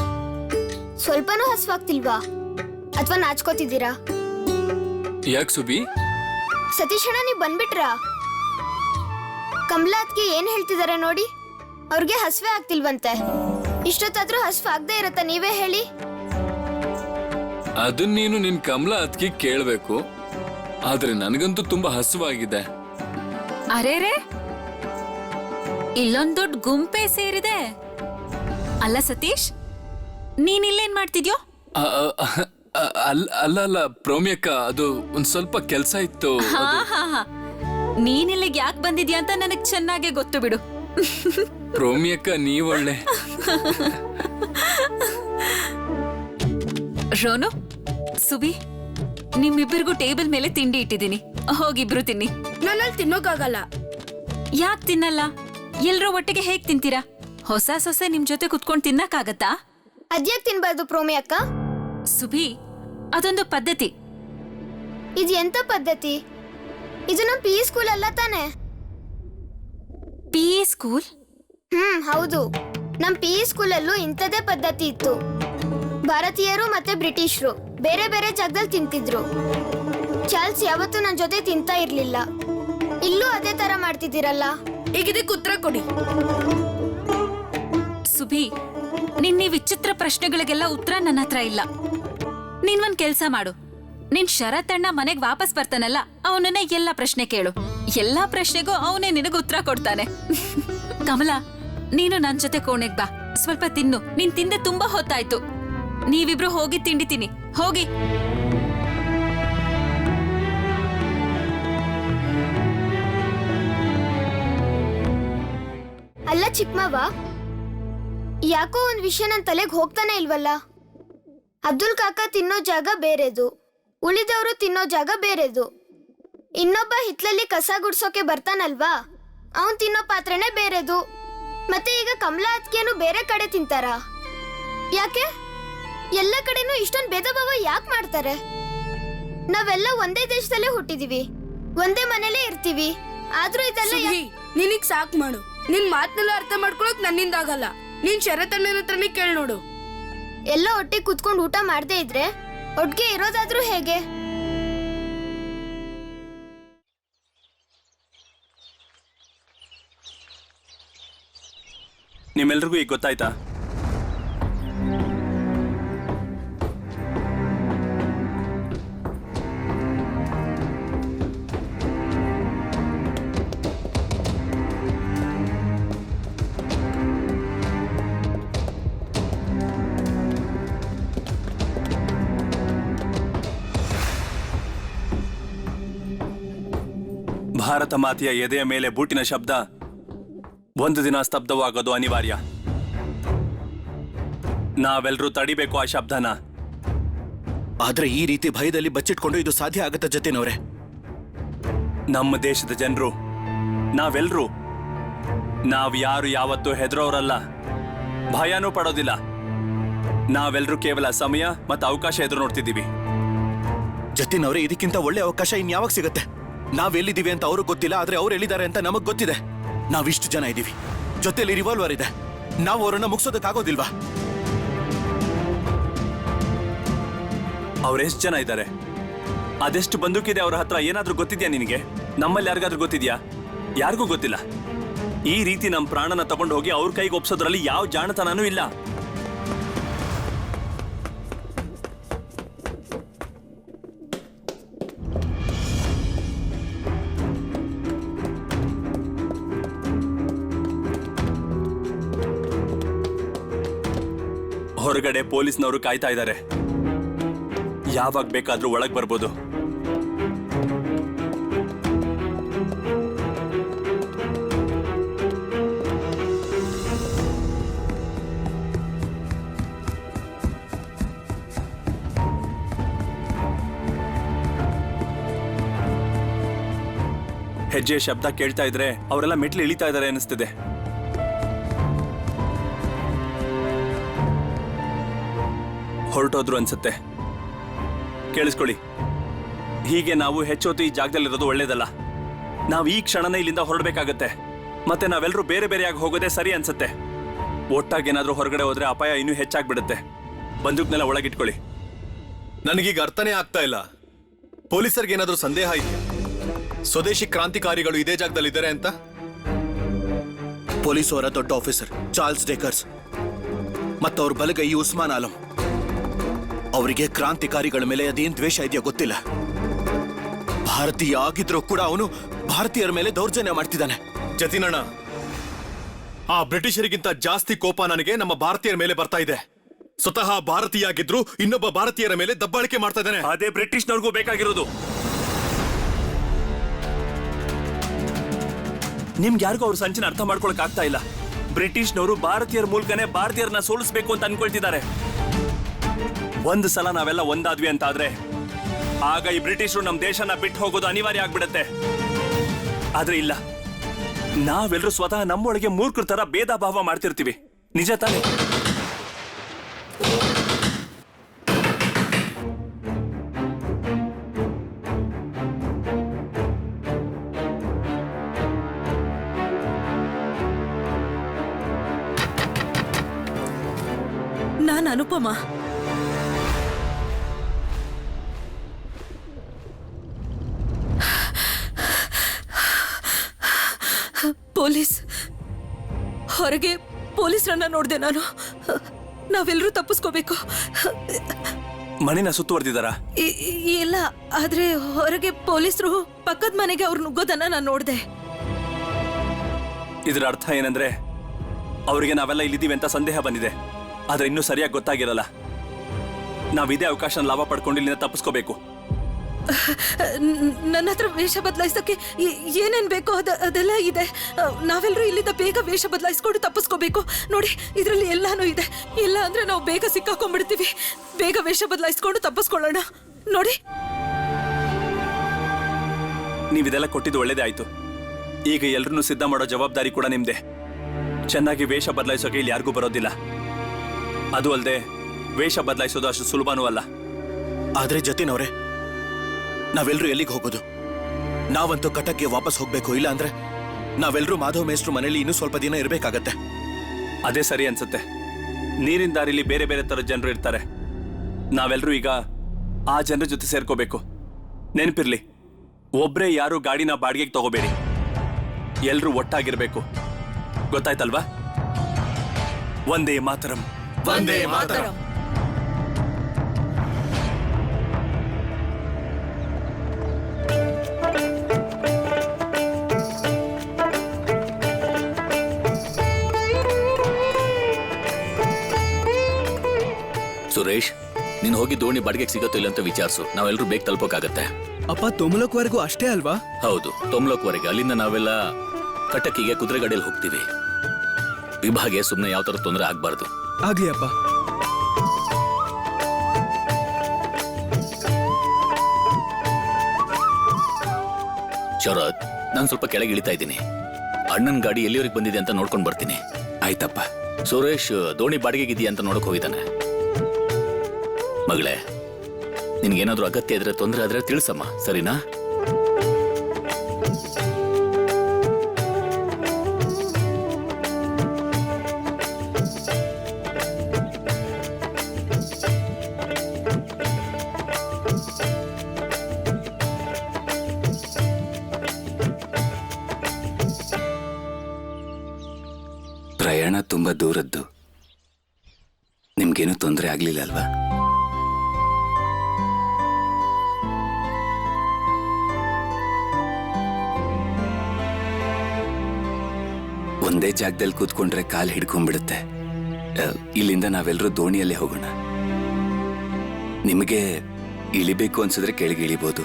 ಸ್ವಲ್ಪನೂ ಹಸ್ವಾಗ್ತಿಲ್ವಾ? ಅಥವಾ ನಾಚ್ಕೋತಿದ್ದೀರಾ? ಯಾಕೆ ಸುಬಿ? ಸತೀಶ್ ಅಣ್ಣ, ನೀವ್ ಬಂದ್ಬಿಟ್ರಾ? ಕಮಲಾ ಅತ್ಗೆ ಏನ್ ಹೇಳ್ತಿದಾರೆ ನೋಡಿ. ಅವ್ರಿಗೆ ಹಸ್ವೆ ಆಗ್ತಿಲ್ವಂತೆ. ಇಷ್ಟೊತ್ತಾದ್ರೂ ಹಸ್ವ ಆಗದೆ ಇರತ್ತ? ನೀವೇ ಹೇಳಿ. ಅದನ್ನ ನೀನು ನಿನ್ ಕಮಲಾ ಅತ್ಗೆ ಕೇಳ್ಬೇಕು. ಆದ್ರೆ ನನಗಂತೂ ತುಂಬಾ ಹಸುವಾಗಿದೆ. ಅರೇರೆ, ಇಲ್ಲೊಂದ್ ದೊಡ್ಡ ಗುಂಪೆ ಸೇರಿದೆ. ಅಲ್ಲ ಸತೀಶ್, ನೀನ್ ಇಲ್ಲೇನ್ ಮಾಡ್ತಿದ್ಯೋ? ಅಲ್ಲ ಅಲ್ಲ ಪ್ರೋಮಿಯಕ್ಕ, ಅದು ಒಂದ್ ಸ್ವಲ್ಪ ಕೆಲ್ಸ ಇತ್ತು. ಹಾ ಹಾ ಹಾ, ನೀನ್ ಇಲ್ಲಿಗೆ ಯಾಕೆ ಬಂದಿದ್ಯಾ ಅಂತ ನನಗ್ ಚೆನ್ನಾಗೆ ಗೊತ್ತು ಬಿಡು. ಪ್ರೋಮಿಯಕ್ಕ, ನೀವೊಳ್ಳೆ. ರೋನು, ಸುಬಿ, ನಿಮ್ಮಿಬ್ಬರಿಗೂ ಟೇಬಲ್ ಮೇಲೆ ತಿಂಡಿ ಇಟ್ಟಿದ್ದೀನಿ. ಹೋಗಿಬ್ರು ತಿನ್ನಿ. ನನ್ನಲ್ಲಿ ತಿನ್ನೋಕಾಗಲ್ಲ. ಯಾಕೆ ತಿನ್ನಲ್ಲ? ಎಲ್ರೂ ಒಟ್ಟಿಗೆ ಹೇಗ್ ತಿಂತೀರಾ? ಹೊಸ ಸೊಸೆ ನಿಮ್ ಜೊತೆ ಕುತ್ಕೊಂಡ್ ತಿನ್ನಕ್ಕಾಗತ್ತಾ? ಅದ್ಯಾಕ್ ತಿನ್ಬಾರ್ದು ಪ್ರೋಮಿ ಅಕ್ಕ? ಸುಬಿ, ಅದೊಂದು ಪದ್ಧತಿ. ಇದು ಎಂತ ಪದ್ಧತಿ? ಇದು ನಮ್ ಪಿ ಸ್ಕೂಲ್ ಅಲ್ಲ ತಾನೆ? P school? ಹೌದು. ನಮ್ ಪಿ ಸ್ಕೂಲಲ್ಲೂ ಇಂಥದೇ ಪದ್ಧತಿ ಇತ್ತು. ಭಾರತೀಯರು ಮತ್ತೆ ಬ್ರಿಟಿಷರು ಬೇರೆ ಬೇರೆ ಜಾಗದಲ್ಲಿ ತಿಂತಿದ್ರು. ಚಾರ್ಲ್ಸ್ ಯಾವತ್ತೂ ನನ್ ಜೊತೆ ತಿಂತಾ ಇರ್ಲಿಲ್ಲ. ಇಲ್ಲೂ ಅದೇ ತರ ಮಾಡ್ತಿದ್ದೀರಲ್ಲ. ಈಗ ಇದಕ್ಕೆ ಉತ್ತರ ಕೊಡಿ. ಸುಬಿ, ನಿನ್ನ ವಿಚಿತ್ರ ಪ್ರಶ್ನೆಗಳಿಗೆಲ್ಲ ಉತ್ತರ ನನ್ನ ಹತ್ರ ಇಲ್ಲ. ನೀನ್ ಒಂದ್ ಕೆಲ್ಸ ಮಾಡು, ನಿನ್ ಶರತ್ ಅಣ್ಣ ಮನೆಗ್ ವಾಪಸ್ ಬರ್ತಾನಲ್ಲ, ಅವನನ್ನೇ ಎಲ್ಲಾ ಪ್ರಶ್ನೆ ಕೇಳು. ಎಲ್ಲಾ ಪ್ರಶ್ನೆಗೂ ಅವನೇ ನಿನಗೆ ಉತ್ತರ ಕೊಡ್ತಾನೆ. ಕಮಲಾ, ನೀನು ನನ್ ಜೊತೆ ಕೋಣೆಗ್ ಬಾ, ಸ್ವಲ್ಪ ತಿನ್ನು. ನೀನ್ ತಿಂದೆ ತುಂಬಾ ಹೊತ್ತಾಯ್ತು. ನೀವಿಬ್ರು ಹೋಗಿ ತಿಂಡಿ ತಿನ್ನಿ, ಹೋಗಿ. ಅಲ್ಲ ಚಿಕ್ಕಮ್ಮವ, ಯಾಕೋ ಒಂದ್ ವಿಷಯ ನನ್ ತಲೆಗೆ ಹೋಗ್ತಾನೆ ಇಲ್ವಲ್ಲ. ಅಬ್ದುಲ್ ಕಾಕ ತಿನ್ನೋ ಜಾಗ ಬೇರೆದು, ಉಳಿದವರು ತಿನ್ನೋ ಜಾಗ ಬೇರೆದು. ಇನ್ನೊಬ್ಬ ಹಿತ್ಲಲ್ಲಿ ಕಸ ಗುಡ್ಸೋಕೆ ಬರ್ತಾನಲ್ವಾ, ಅವನ್ ತಿನ್ನೋ ಪಾತ್ರೆನೇ ಬೇರೆದು. ಮತ್ತೆ ಈಗ ಕಮಲಾ ಅತ್ಗೆನು ಬೇರೆ ಕಡೆ ತಿಂತಾರ? ಯಾಕೆ? ಎಲ್ಲ ಕಡೆನೂ ಇಷ್ಟೊಂದು ಭೇದ ಭಾವ ಯಾಕೆ ಮಾಡ್ತಾರೆ? ನಾವೆಲ್ಲ ಒಂದೇ ದೇಶದಲ್ಲೇ ಹುಟ್ಟಿದೀವಿ, ಒಂದೇ ಮನೇಲೇ ಇರ್ತೀವಿ. ಆದ್ರೂ ಇದೆಲ್ಲ ನಿನಗ್ ಸಾಕ್ ಮಾಡು. ನಿನ್ ಮಾತ್ನೆಲ್ಲ ಅರ್ಥ ಮಾಡ್ಕೊಳಕ್ ನನ್ನಿಂದ ಆಗಲ್ಲ. ನೀನ್ ಶರತ್ ಅಣ್ಣನ ಹತ್ರನೇ ಕೇಳ್ ನೋಡು. ಎಲ್ಲ ಒಟ್ಟಿಗೆ ಕುತ್ಕೊಂಡು ಊಟ ಮಾಡದೇ ಇದ್ರೆ ಒಟ್ಟಿಗೆ ಇರೋದಾದ್ರೂ ಹೇಗೆ? ನಿಮ್ಮೆಲ್ರಿಗೂ ಈಗ ಗೊತ್ತಾಯ್ತಾ? ಭಾರತ ಮಾತೆಯ ಎದೆಯ ಮೇಲೆ ಬೂಟಿನ ಶಬ್ದ ಒಂದು ದಿನ ಸ್ತಬ್ಧವಾಗೋದು ಅನಿವಾರ್ಯ. ನಾವೆಲ್ಲರೂ ತಡಿಬೇಕು ಆ ಶಬ್ದನ. ಆದ್ರೆ ಈ ರೀತಿ ಭಯದಲ್ಲಿ ಬಚ್ಚಿಟ್ಕೊಂಡು ಇದು ಸಾಧ್ಯ ಆಗತ್ತ ಜತಿನವ್ರೆ? ನಮ್ಮ ದೇಶದ ಜನರು ನಾವೆಲ್ಲರೂ ಯಾರು ಯಾವತ್ತೂ ಹೆದರೋರಲ್ಲ, ಭಯನೂ ಪಡೋದಿಲ್ಲ. ನಾವೆಲ್ಲರೂ ಕೇವಲ ಸಮಯ ಮತ್ತು ಅವಕಾಶ ಎದುರು ನೋಡ್ತಿದ್ದೀವಿ. ಜತಿನವ್ರೆ, ಇದಕ್ಕಿಂತ ಒಳ್ಳೆ ಅವಕಾಶ ಇನ್ಯಾವಾಗ ಸಿಗತ್ತೆ? ನಾವೆಲ್ಲಿದ್ದೀವಿ ಅಂತ ಅವ್ರಿಗೆ ಗೊತ್ತಿಲ್ಲ, ಆದ್ರೆ ಅವ್ರು ಎಲ್ಲಿದ್ದಾರೆ ಅಂತ ನಮಗ್ ಗೊತ್ತಿದೆ. ನಾವಿಷ್ಟು ಜನ ಇದ್ದೀವಿ, ಜೊತೆಲಿ ರಿವಾಲ್ವರ್ ಇದೆ. ನಾವು ಅವರನ್ನ ಮುಗಿಸೋದಕ್ಕಾಗೋದಿಲ್ವಾ? ಅವ್ರೆಷ್ಟು ಜನ ಇದ್ದಾರೆ, ಅದೆಷ್ಟು ಬಂದೂಕಿದೆ ಅವ್ರ ಹತ್ರ, ಏನಾದ್ರೂ ಗೊತ್ತಿದ್ಯಾ ನಿನಗೆ? ನಮ್ಮಲ್ಲಿ ಯಾರಿಗಾದ್ರೂ ಗೊತ್ತಿದ್ಯಾ? ಯಾರಿಗೂ ಗೊತ್ತಿಲ್ಲ. ಈ ರೀತಿ ನಮ್ಮ ಪ್ರಾಣನ ತಗೊಂಡು ಹೋಗಿ ಅವ್ರ ಕೈಗೆ ಒಪ್ಸೋದ್ರಲ್ಲಿ ಯಾವ ಜಾಣತನನೂ ಇಲ್ಲ. ಹೊರಗಡೆ ಪೊಲೀಸ್ನವರು ಕಾಯ್ತಾ ಇದ್ದಾರೆ. ಯಾವಾಗ ಬೇಕಾದ್ರೂ ಒಳಗ್ ಬರ್ಬೋದು. ಹೆಜ್ಜೆ ಶಬ್ದ ಕೇಳ್ತಾ ಇದ್ರೆ ಅವರೆಲ್ಲ ಮೆಟ್ಲು ಇಳಿತಾ ಇದ್ದಾರೆ ಅನಿಸ್ತಿದೆ. ಹೊರಟೋದ್ರು ಅನ್ಸುತ್ತೆ. ಕೇಳಿಸ್ಕೊಳ್ಳಿ, ಹೀಗೆ ನಾವು ಹೆಚ್ಚೊತ್ತು ಈ ಜಾಗದಲ್ಲಿರೋದು ಒಳ್ಳೇದಲ್ಲ. ನಾವು ಈ ಕ್ಷಣನೇ ಇಲ್ಲಿಂದ ಹೊರಡ್ಬೇಕಾಗತ್ತೆ. ಮತ್ತೆ ನಾವೆಲ್ಲರೂ ಬೇರೆ ಬೇರೆಯಾಗಿ ಹೋಗೋದೇ ಸರಿ ಅನ್ಸುತ್ತೆ. ಒಟ್ಟಾಗೇನಾದ್ರೂ ಹೊರಗಡೆ ಹೋದ್ರೆ ಅಪಾಯ ಇನ್ನೂ ಹೆಚ್ಚಾಗ್ಬಿಡುತ್ತೆ. ಬಂದೂಕ್ನೆಲ್ಲ ಒಳಗಿಟ್ಕೊಳ್ಳಿ. ನನಗೀಗ ಅರ್ಥನೇ ಆಗ್ತಾ ಇಲ್ಲ. ಪೊಲೀಸರಿಗೆ ಏನಾದ್ರೂ ಸಂದೇಹ ಇದೆಯಾ? ಸ್ವದೇಶಿ ಕ್ರಾಂತಿಕಾರಿಗಳು ಇದೇ ಜಾಗದಲ್ಲಿದ್ದಾರೆ ಅಂತ? ಪೊಲೀಸ್ ಅವರ ದೊಡ್ಡ ಆಫೀಸರ್ ಚಾರ್ಲ್ಸ್ ಡೇಕರ್ಸ್ ಮತ್ತವ್ರ ಬಲಗೈ ಉಸ್ಮಾನ್ ಆಲಂ, ಅವರಿಗೆ ಕ್ರಾಂತಿಕಾರಿಗಳ ಮೇಲೆ ಅದೇನ್ ದ್ವೇಷ ಇದೆಯೋ ಗೊತ್ತಿಲ್ಲ. ಭಾರತೀಯ ಆಗಿದ್ರೂ ಕೂಡ ಅವನು ಭಾರತೀಯರ ಮೇಲೆ ದೌರ್ಜನ್ಯ ಮಾಡ್ತಿದ್ದಾನೆ. ಜತಿನಣ್ಣ, ಆ ಬ್ರಿಟಿಷರಿಗಿಂತ ಜಾಸ್ತಿ ಕೋಪ ನನಗೆ ನಮ್ಮ ಭಾರತೀಯರ ಮೇಲೆ ಬರ್ತಾ ಇದೆ. ಸ್ವತಃ ಭಾರತೀಯ ಆಗಿದ್ರು ಇನ್ನೊಬ್ಬ ಭಾರತೀಯರ ಮೇಲೆ ದಬ್ಬಾಳಿಕೆ ಮಾಡ್ತಾ ಇದ್ದಾನೆ. ಅದೇ ಬ್ರಿಟಿಷ್ನವ್ರಿಗೂ ಬೇಕಾಗಿರೋದು. ನಿಮ್ಗೆ ಯಾರಿಗೂ ಅವ್ರ ಸಂಚನ ಅರ್ಥ ಮಾಡ್ಕೊಳಕ್ ಆಗ್ತಾ ಇಲ್ಲ. ಬ್ರಿಟಿಷ್ನವರು ಭಾರತೀಯರ ಮೂಲಕನೇ ಭಾರತೀಯರನ್ನ ಸೋಲಿಸಬೇಕು ಅಂತ ಅನ್ಕೊಳ್ತಿದ್ದಾರೆ. ಒಂದು ಸಲ ನಾವೆಲ್ಲ ಒಂದಾದ್ವಿ ಅಂತ ಆದ್ರೆ ಆಗ ಈ ಬ್ರಿಟಿಷರು ನಮ್ಮ ದೇಶನ ಬಿಟ್ಟು ಹೋಗೋದು ಅನಿವಾರ್ಯ ಆಗ್ಬಿಡತ್ತೆ. ಆದ್ರೆ ಇಲ್ಲ, ನಾವೆಲ್ಲರೂ ಸ್ವತಃ ನಮ್ಮೊಳಗೆ ಮೂರ್ಖರ ತರ ಭೇದ ಭಾವ ಮಾಡ್ತಿರ್ತೀವಿ. ನಿಜ ತಾನೇ? ನಾನು ಅನುಪಮ. ಪೊಲೀಸ್ ಹೊರಗೆ ಪೊಲೀಸರನ್ನ ನೋಡ್ದೆ ನಾನು. ನಾವೆಲ್ಲರೂ ತಪ್ಪಿಸ್ಕೋಬೇಕು. ಮನೆನ ಸುತ್ತುವರೆದಿದ್ದಾರಾ? ಇಲ್ಲ, ಆದ್ರೆ ಹೊರಗೆ ಪೊಲೀಸರು ಪಕ್ಕದ ಮನೆಗೆ ಅವ್ರು ನುಗ್ಗೋದನ್ನ ನಾನು ನೋಡ್ದೆ. ಇದರ ಅರ್ಥ ಏನಂದ್ರೆ ಅವರಿಗೆ ನಾವೆಲ್ಲ ಇಲ್ಲಿದ್ದೀವಿ ಅಂತ ಸಂದೇಹ ಬಂದಿದೆ. ಆದ್ರೆ ಇನ್ನೂ ಸರಿಯಾಗಿ ಗೊತ್ತಾಗಿರಲ್ಲ. ನಾವಿದೇ ಅವಕಾಶ ಲಾಭ ಪಡ್ಕೊಂಡು ಇಲ್ಲಿಂದ ತಪ್ಪಿಸ್ಕೋಬೇಕು. ನನ್ನ ಹತ್ರ ವೇಷ ಬದಲಾಯಿಸೋಕೆ ಏನೇನ್ ಬೇಕೋ ಅದೆಲ್ಲ ಇದೆ. ನಾವೆಲ್ಲರೂ ಇಲ್ಲಿಂದ ಬೇಗ ವೇಷ ಬದಲಾಯಿಸ್ಕೊಂಡು ತಪ್ಪಿಸ್ಕೋಬೇಕು. ನೋಡಿ, ಇದರಲ್ಲಿ ಎಲ್ಲಾನು ಇದೆ. ಇಲ್ಲ ಅಂದ್ರೆ ನಾವು ಬೇಗ ಸಿಕ್ಕಾಕೊಂಡ್ಬಿಡ್ತೀವಿ. ಬೇಗ ವೇಷ ಬದಲಾಯಿಸ್ಕೊಂಡು ತಪ್ಪಿಸ್ಕೊಳ್ಳೋಣ. ನೋಡಿ, ನೀವಿದೆಲ್ಲ ಕೊಟ್ಟಿದ್ದು ಒಳ್ಳೇದೇ ಆಯ್ತು. ಈಗ ಎಲ್ರನ್ನೂ ಸಿದ್ಧ ಮಾಡೋ ಜವಾಬ್ದಾರಿ ಕೂಡ ನಿಮ್ದೆ. ಚೆನ್ನಾಗಿ ವೇಷ ಬದಲಾಯಿಸೋಕೆ ಇಲ್ಲಿ ಯಾರಿಗೂ ಬರೋದಿಲ್ಲ. ಅದು ಅಲ್ಲದೆ ವೇಷ ಬದಲಾಯಿಸೋದು ಅಷ್ಟು ಸುಲಭನೂ ಅಲ್ಲ. ಆದ್ರೆ ಜತಿನವ್ರೆ, ನಾವೆಲ್ಲರೂ ಎಲ್ಲಿಗೆ ಹೋಗೋದು? ನಾವಂತೂ ಕಟಕ್ಗೆ ವಾಪಸ್ ಹೋಗ್ಬೇಕು. ಇಲ್ಲ ಅಂದ್ರೆ ನಾವೆಲ್ಲರೂ ಮಾಧವ್ ಮೇಷ್ಟ್ರು ಮನೇಲಿ ಇನ್ನೂ ಸ್ವಲ್ಪ ದಿನ ಇರಬೇಕಾಗತ್ತೆ. ಅದೇ ಸರಿ ಅನ್ಸುತ್ತೆ. ನೀರಿನ ದಾರಿಲಿ ಬೇರೆ ಬೇರೆ ತರ ಜನರು ಇರ್ತಾರೆ. ನಾವೆಲ್ಲರೂ ಈಗ ಆ ಜನರ ಜೊತೆ ಸೇರ್ಕೋಬೇಕು. ನೆನಪಿರ್ಲಿ, ಒಬ್ರೇ ಯಾರು ಗಾಡಿನ ಬಾಡಿಗೆಗೆ ತಗೋಬೇಡಿ. ಎಲ್ರೂ ಒಟ್ಟಾಗಿರ್ಬೇಕು. ಗೊತ್ತಾಯ್ತಲ್ವಾ? ವಂದೇ ಮಾತರಂ. ವಂದೇ ಮಾತರಂ. ಸುರೇಶ್, ನೀನ್ ಹೋಗಿ ದೋಣಿ ಬಾಡಿಗೆಗೆ ಸಿಗತ್ತೋ ಇಲ್ಲ ಅಂತ ವಿಚಾರಿಸು. ನಾವೆಲ್ಲರೂ ಬೇಗ ತಲುಪೋಕಾಗತ್ತೆ. ಅಪ್ಪ, ತೊಮ್ಲಕ್ವರೆಗೂ ಅಷ್ಟೇ ಅಲ್ವಾ? ಹೌದು, ತೊಮ್ಲೋಕ್ವರೆಗೆ. ಅಲ್ಲಿಂದ ನಾವೆಲ್ಲ ಕಟಕಿಗೆ ಕುದುರೆ ಗಾಡಿಯಲ್ಲಿ ಹೋಗ್ತೀವಿ. ವಿಭಾಗೆ ಸುಮ್ಮನೆ ಯಾವ ತರ ತೊಂದರೆ ಆಗ್ಬಾರ್ದು. ಆಗ್ಲಿ ಅಪ್ಪ. ಶರತ್, ನಾನು ಸ್ವಲ್ಪ ಕೆಳಗೆ ಇಳಿತಾ ಇದ್ದೀನಿ. ಅಣ್ಣನ ಗಾಡಿ ಎಲ್ಲಿವರೆಗೆ ಬಂದಿದೆ ಅಂತ ನೋಡ್ಕೊಂಡು ಬರ್ತೀನಿ. ಆಯ್ತಪ್ಪ. ಸುರೇಶ್ ದೋಣಿ ಬಾಡಿಗೆಗಿದೆಯಾ ಅಂತ ನೋಡಕ್ ಹೋಗಿದ್ದಾನೆ. ಮಗಳೇ, ನಿನ್ಗೇನಾದ್ರೂ ಅಗತ್ಯ ಇದ್ರೆ, ತೊಂದರೆ ಆದ್ರೆ ತಿಳಿಸಮ್ಮ, ಸರಿನಾ? ಪ್ರಯಾಣ ತುಂಬಾ ದೂರದ್ದು. ನಿಮ್ಗೇನು ತೊಂದರೆ ಆಗ್ಲಿಲ್ಲ ಅಲ್ವಾ? ಒಂದೇ ಜಾಗದಲ್ಲಿ ಕೂತ್ಕೊಂಡ್ರೆ ಕಾಲು ಹಿಡ್ಕೊಂಡ್ಬಿಡುತ್ತೆ. ಇಲ್ಲಿಂದ ನಾವೆಲ್ಲರೂ ದೋಣಿಯಲ್ಲೇ ಹೋಗೋಣ. ನಿಮಗೆ ಇಳಿಬೇಕು ಅನ್ಸಿದ್ರೆ ಕೆಳಗೆ ಇಳಿಬೋದು.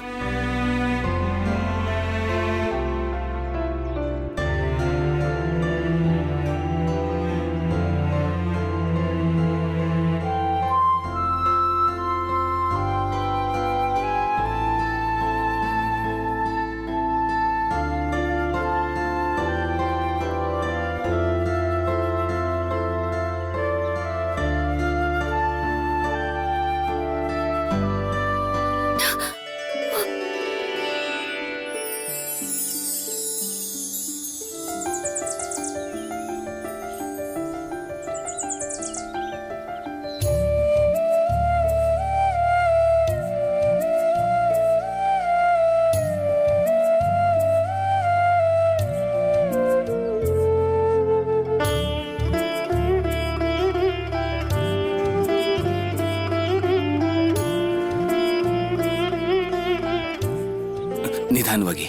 ನಿಧಾನವಾಗಿ.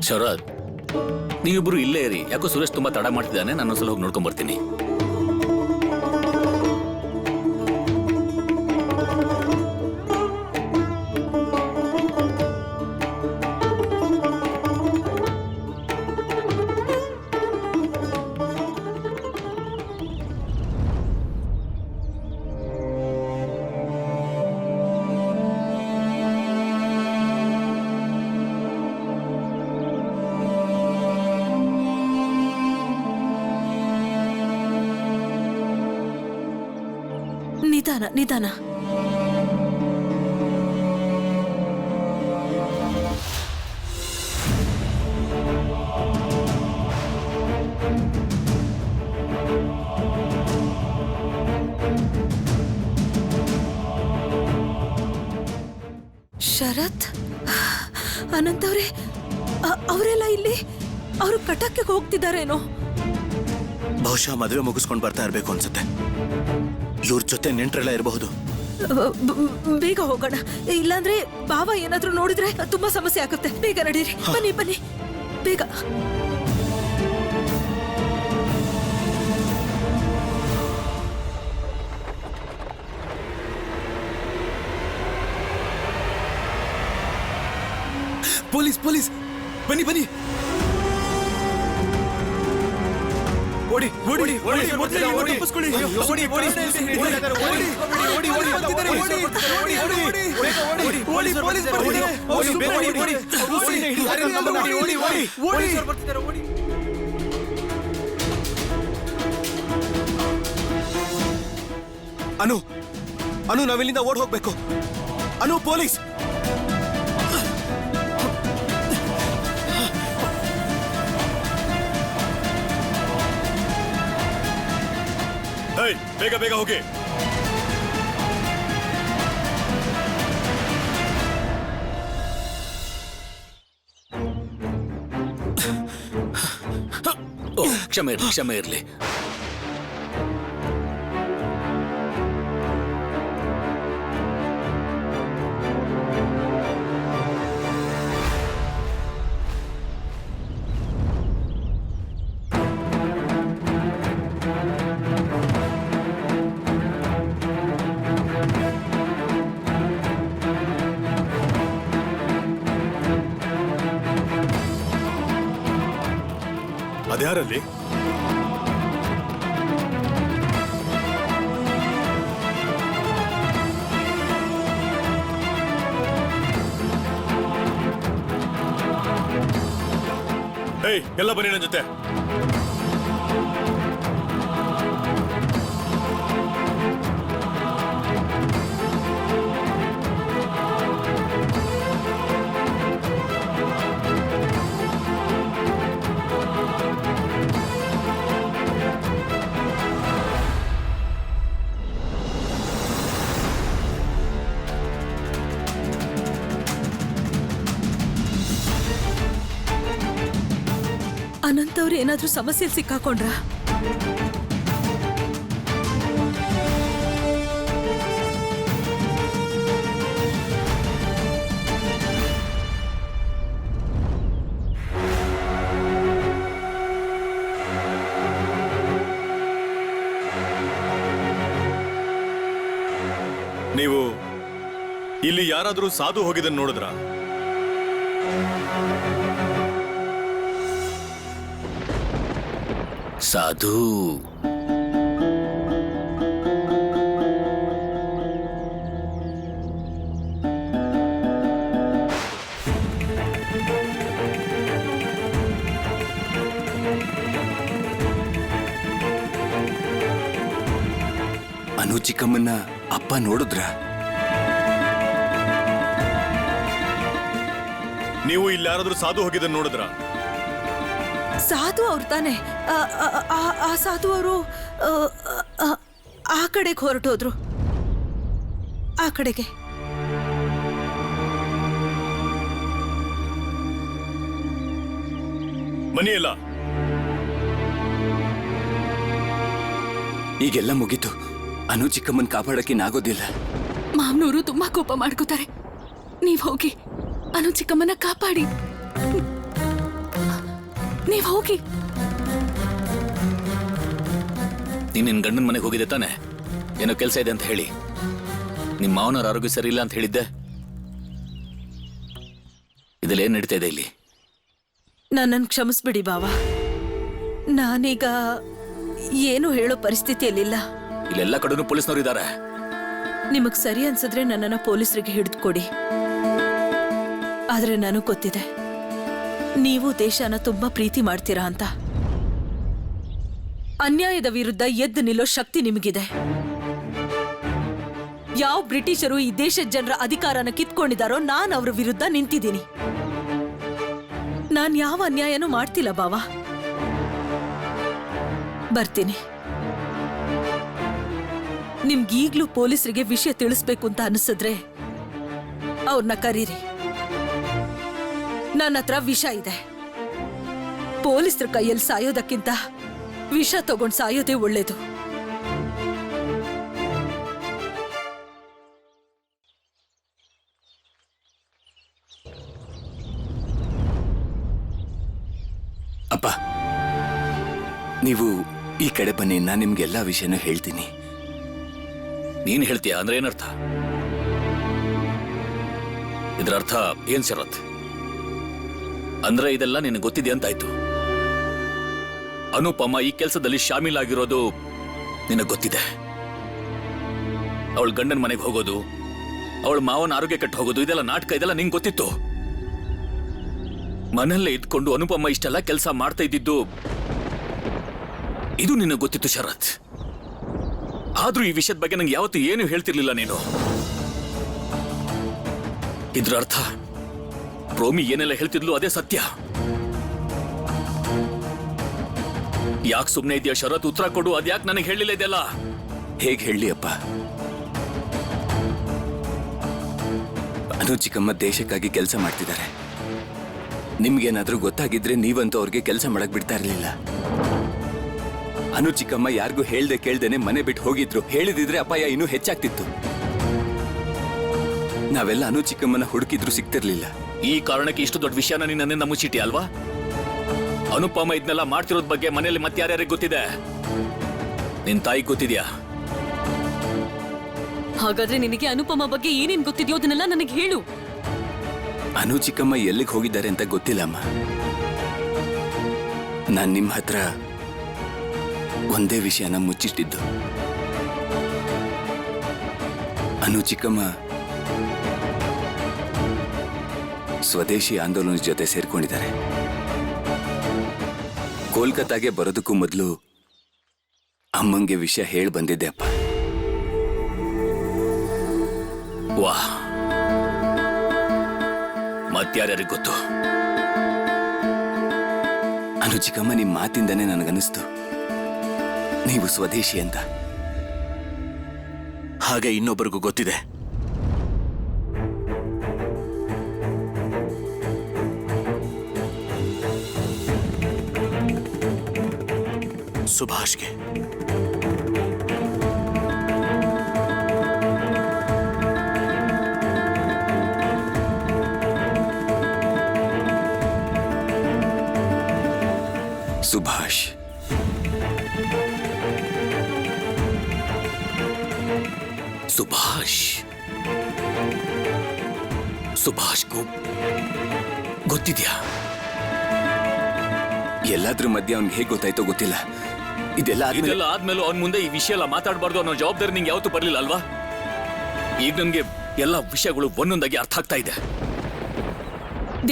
ಶರತ್, ನೀವಿಬ್ರು ಇಲ್ಲೇ ಇರಿ. ಯಾಕೋ ಸುರೇಶ್ ತುಂಬಾ ತಡ ಮಾಡ್ತಿದ್ದಾನೆ. ನಾನು ಒಂದ್ಸಲ ಹೋಗಿ ನೋಡ್ಕೊಂಡ್ ಬರ್ತೀನಿ. ನಿಧಾನ ನಿಧಾನ. ಶರತ್, ಅನಂತ್ ಅವರೇ, ಅವರೆಲ್ಲ ಇಲ್ಲಿ? ಅವರು ಕಟಕ್ಗೆ ಹೋಗ್ತಿದ್ದಾರೇನೋ? ಬಹುಶಃ ಮದುವೆ ಮುಗಿಸ್ಕೊಂಡು ಬರ್ತಾ ಇರ್ಬೇಕು ಅನ್ಸುತ್ತೆ. ಇವ್ರ ಜೊತೆ ನೆಂಟ್ರೆಲ್ಲ ಇರಬಹುದು. ಬೇಗ ಹೋಗೋಣ, ಇಲ್ಲಾಂದ್ರೆ ಬಾವ ಏನಾದ್ರೂ ನೋಡಿದ್ರೆ ತುಂಬಾ ಸಮಸ್ಯೆ ಆಗುತ್ತೆ. ಬೇಗ ನಡೀರಿ, ಬನ್ನಿ ಬನ್ನಿ ಬೇಗ. ಪೊಲೀಸ್ ಪೊಲೀಸ್, ಬನ್ನಿ ಬನ್ನಿ. ಓಡಿ ಓಡಿ ಓಡಿ ಓಡಿ ಓಡಿ ತಪ್ಪಿಸ್ಕೊಳ್ಳಿ. ಓಡಿ ಓಡಿ ಓಡಿ ಓಡಿ ಓಡಿ ಪೊಲೀಸ್ ಬರ್ತಿದ್ದಾರೆ. ಓಡಿ ಓಡಿ ಓಡಿ ಓಡಿ ಓಡಿ ಬರ್ತಿದ್ದಾರೆ. ಓಡಿ. ಅನು, ಅನು, ನಾವಿಲ್ಲಿಂದ ಓಡ್ ಹೋಗ್ಬೇಕು. ಅನು, ಪೊಲೀಸ್. ಬೇಗ ಬೇಗ ಹೋಗಿ. ಕ್ಷಮೆ ಇರಲಿ, ಕ್ಷಮೆ ಇರಲಿ. ಅದ್ಯಾರಲ್ಲಿ? ಏಯ್ ಎಲ್ಲ ಬನ್ನಿ ನನ್ನ ಜೊತೆ. ಅನಂತ್ ಅವ್ರು ಏನಾದ್ರೂ ಸಮಸ್ಯೆಯಲ್ಲಿ ಸಿಕ್ಕಾಕೊಂಡ್ರ? ನೀವು ಇಲ್ಲಿ ಯಾರಾದ್ರೂ ಸಾಧು ಹೋಗಿದ್ದನ್ನು ನೋಡಿದ್ರ? ಸಾಧು ಅನು ಚಿಕ್ಕಮ್ಮನ್ನ ಅಪ್ಪ ನೋಡಿದ್ರ? ನೀವು ಇಲ್ಲಿ ಯಾರಾದ್ರೂ ಸಾಧು ಹೋಗಿದ್ದನ್ನು ನೋಡಿದ್ರ? ಸಾಧು ಅವ್ರು ತಾನೆ? ಆ ಸಾಧು ಅವರು ಆ ಕಡೆಗೆ ಹೊರಟೋದ್ರು. ಆ ಕಡೆಗೆ. ಮನೆಯಲ್ಲ ಈಗೆಲ್ಲ ಮುಗೀತು. ಅನು ಚಿಕ್ಕಮ್ಮನ್ ಕಾಪಾಡಕ್ಕಿನ್ನಾಗೋದಿಲ್ಲ. ಮಾಮ್ನೂರು ತುಂಬಾ ಕೋಪ ಮಾಡ್ಕೋತಾರೆ. ನೀವ್ ಹೋಗಿ ಅನು ಚಿಕ್ಕಮ್ಮನ ಕಾಪಾಡಿ. ನೀವ್ ಹೋಗಿ. ನೀನ್ ನಿನ್ ಗಂಡನ ಮನೆಗೆ ಹೋಗಿದ್ದೆ ತಾನೆ? ಏನೋ ಕೆಲಸ ಇದೆ ಅಂತ ಹೇಳಿ. ನಿಮ್ಮ ಮಾವನವ್ರ ಆರೋಗ್ಯ ಸರಿ ಇಲ್ಲ ಅಂತ ಹೇಳಿದ್ದೆ. ಇದೆಲ್ಲ ಏನ್ ನಡೀತಾ ಇದೆ ಇಲ್ಲಿ? ನನ್ನನ್ನು ಕ್ಷಮಿಸ್ಬಿಡಿ ಬಾವ. ನಾನೀಗ ಏನು ಹೇಳೋ ಪರಿಸ್ಥಿತಿಯಲ್ಲಿಲ್ಲ. ಇಲ್ಲೆಲ್ಲ ಕಡೆನೂ ಪೊಲೀಸ್ನವ್ರು ಇದ್ದಾರೆ. ನಿಮಗ್ ಸರಿ ಅನ್ಸಿದ್ರೆ ನನ್ನನ್ನ ಪೊಲೀಸರಿಗೆ ಹಿಡಿದು ಕೊಡಿ. ಆದ್ರೆ ನನಗ್ ಗೊತ್ತಿದೆ ನೀವು ದೇಶನ ತುಂಬಾ ಪ್ರೀತಿ ಮಾಡ್ತೀರಾ ಅಂತ. ಅನ್ಯಾಯದ ವಿರುದ್ಧ ಎದ್ದು ನಿಲ್ಲೋ ಶಕ್ತಿ ನಿಮಗಿದೆ. ಯಾವ ಬ್ರಿಟಿಷರು ಈ ದೇಶದ ಜನರ ಅಧಿಕಾರನ ಕಿತ್ಕೊಂಡಿದಾರೋ ನಾನು ಅವ್ರ ವಿರುದ್ಧ ನಿಂತಿದ್ದೀನಿ. ನಾನ್ ಯಾವ ಅನ್ಯಾಯನೂ ಮಾಡ್ತಿಲ್ಲ ಬಾವ. ಬರ್ತೀನಿ. ನಿಮ್ಗೀಗ್ಲೂ ಪೊಲೀಸರಿಗೆ ವಿಷಯ ತಿಳಿಸ್ಬೇಕು ಅಂತ ಅನಿಸಿದ್ರೆ ಅವ್ರನ್ನ ಕರೀರಿ. ನನ್ನ ಹತ್ರ ವಿಷ ಇದೆ. ಪೊಲೀಸರ ಕೈಯಲ್ಲಿ ಸಾಯೋದಕ್ಕಿಂತ ವಿಷ ತಗೊಂಡು ಸಾಯೋದೇ ಒಳ್ಳೇದು. ಅಪ್ಪ, ನೀವು ಈ ಕಡೆ ಬನ್ನಿ, ನಾನು ನಿಮ್ಗೆಲ್ಲ ವಿಷಯನೂ ಹೇಳ್ತೀನಿ. ನೀನ್ ಹೇಳ್ತೀಯ ಅಂದ್ರೆ ಏನರ್ಥ? ಇದರ ಅರ್ಥ ಏನ್ ಶರತ್? ಅಂದ್ರೆ ಇದೆಲ್ಲ ನಿನಗೆ ಗೊತ್ತಿದೆ ಅಂತಾಯ್ತು. ಅನುಪಮ ಈ ಕೆಲಸದಲ್ಲಿ ಶಾಮೀಲಾಗಿರೋದು ನಿನಗೆ ಗೊತ್ತಿದೆ. ಅವಳ ಗಂಡನ ಮನೆಗೆ ಹೋಗೋದು, ಅವಳ ಮಾವನ ಆರೋಗ್ಯ ಕೆಟ್ಟು ಹೋಗೋದು, ಇದೆಲ್ಲ ನಾಟಕ, ಇದೆಲ್ಲ ನಿಂಗೆ ಗೊತ್ತಿತ್ತು. ಮನೆಯಲ್ಲೇ ಇದ್ಕೊಂಡು ಅನುಪಮ ಇಷ್ಟೆಲ್ಲ ಕೆಲಸ ಮಾಡ್ತಾ ಇದ್ದಿದ್ದು ಇದು ನಿನಗೆ ಗೊತ್ತಿತ್ತು ಶರತ್. ಆದ್ರೂ ಈ ವಿಷಯದ ಬಗ್ಗೆ ನಂಗೆ ಯಾವತ್ತೂ ಏನು ಹೇಳ್ತಿರ್ಲಿಲ್ಲ ನೀನು. ಇದ್ರ ಅರ್ಥ ಪ್ರೋಮಿ ಏನೆಲ್ಲ ಹೇಳ್ತಿದ್ಲು ಅದೇ ಸತ್ಯ. ಯಾಕೆ ಸುಮ್ಮನೆ ಇದೆಯಾ ಶರತ್? ಉತ್ತರ ಕೊಡು. ಅದ್ಯಾಕೆ ನನಗೆ ಹೇಳಿಲ್ಲ ಇದೆಲ್ಲ? ಹೇಗೆ ಹೇಳಿ ಅಪ್ಪ? ಅನು ಚಿಕ್ಕಮ್ಮ ದೇಶಕ್ಕಾಗಿ ಕೆಲಸ ಮಾಡ್ತಿದ್ದಾರೆ. ನಿಮ್ಗೇನಾದ್ರೂ ಗೊತ್ತಾಗಿದ್ರೆ ನೀವಂತೂ ಅವ್ರಿಗೆ ಕೆಲಸ ಮಾಡಕ್ ಬಿಡ್ತಾ ಇರ್ಲಿಲ್ಲ. ಅನು ಚಿಕ್ಕಮ್ಮ ಯಾರಿಗೂ ಹೇಳ್ದೆ ಕೇಳ್ದೇನೆ ಮನೆ ಬಿಟ್ಟು ಹೋಗಿದ್ರು. ಹೇಳಿದಿದ್ರೆ ಅಪಾಯ ಇನ್ನೂ ಹೆಚ್ಚಾಗ್ತಿತ್ತು. ನಾವೆಲ್ಲ ಅನು ಚಿಕ್ಕಮ್ಮನ ಹುಡುಕಿದ್ರು ಸಿಗ್ತಿರ್ಲಿಲ್ಲ. ಈ ಕಾರಣಕ್ಕೆ ಇಷ್ಟು ದೊಡ್ಡ ವಿಷಯನ ನೀನು ನನ್ನಿಂದ ಮುಚ್ಚಿಟ್ಟಿ ಅಲ್ವಾ? ಅನುಪಮ ಇದನ್ನೆಲ್ಲ ಮಾಡ್ತಿರೋದ್ ಬಗ್ಗೆ ಮನೆಯಲ್ಲಿ ಮತ್ತೆ ಯಾರ್ಯಾರಿಗೆ ಗೊತ್ತಿದೆ? ನಿನ್ ತಾಯಿಗೆ ಗೊತ್ತಿದ್ಯಾ? ಹಾಗಾದ್ರೆ ನಿನಗೆ ಅನುಪಮ ಬಗ್ಗೆ ಏನೇನ್ ಗೊತ್ತಿದೆಯೋ ಅದನ್ನೆಲ್ಲ ನನಗೆ ಹೇಳು. ಅನು ಚಿಕ್ಕಮ್ಮ ಎಲ್ಲಿಗೆ ಹೋಗಿದ್ದಾರೆ ಅಂತ ಗೊತ್ತಿಲ್ಲಮ್ಮ. ನಾನ್ ನಿಮ್ಮ ಹತ್ರ ಒಂದೇ ವಿಷಯನ ಮುಚ್ಚಿಟ್ಟಿದ್ದು. ಅನು ಚಿಕ್ಕಮ್ಮ ಸ್ವದೇಶಿ ಆಂದೋಲನದ ಜೊತೆ ಸೇರ್ಕೊಂಡಿದ್ದಾರೆ. ಕೋಲ್ಕತ್ತಾಗೆ ಬರೋದಕ್ಕೂ ಮೊದಲು ಅಮ್ಮಂಗೆ ವಿಷಯ ಹೇಳಿ ಬಂದಿದ್ದೆ ಅಪ್ಪ. ವಾ, ಮತ್ಯಾರ್ಯಾರಿಗೆ ಗೊತ್ತು? ಅನುಚಿಕಮ್ಮ, ನಿಮ್ ಮಾತಿಂದನೇ ನನಗನ್ನಿಸ್ತು ನೀವು ಸ್ವದೇಶಿ ಅಂತ. ಹಾಗೆ ಇನ್ನೊಬ್ಬರಿಗೂ ಗೊತ್ತಿದೆ. ಸುಭಾಷ್ಗೆ. ಸುಭಾಷ್ ಸುಭಾಷ್ ಸುಭಾಷ್ಗೂ ಗೊತ್ತಿದ್ಯಾ? ಎಲ್ಲಾದ್ರ ಮಧ್ಯೆ ಅವ್ನಿಗೆ ಹೇಗೆ ಗೊತ್ತಾಯ್ತೋ ಗೊತ್ತಿಲ್ಲ. ಇದೆಲ್ಲ ಆದ್ಮೇಲೆ ಅವನ ಮುಂದೆ ಈ ವಿಷಯ ಎಲ್ಲ ಮಾತಾಡಬಾರ್ದು ಅನ್ನೋ ಜವಾಬ್ದಾರಿ ನಿಂಗೆ ಯಾವತ್ತೂ ಬರ್ಲಿಲ್ಲ ಅಲ್ವಾ? ಈಗ ನನ್ಗೆ ಎಲ್ಲ ವಿಷಯಗಳು ಒಂದೊಂದಾಗಿ ಅರ್ಥ ಆಗ್ತಾ ಇದೆ.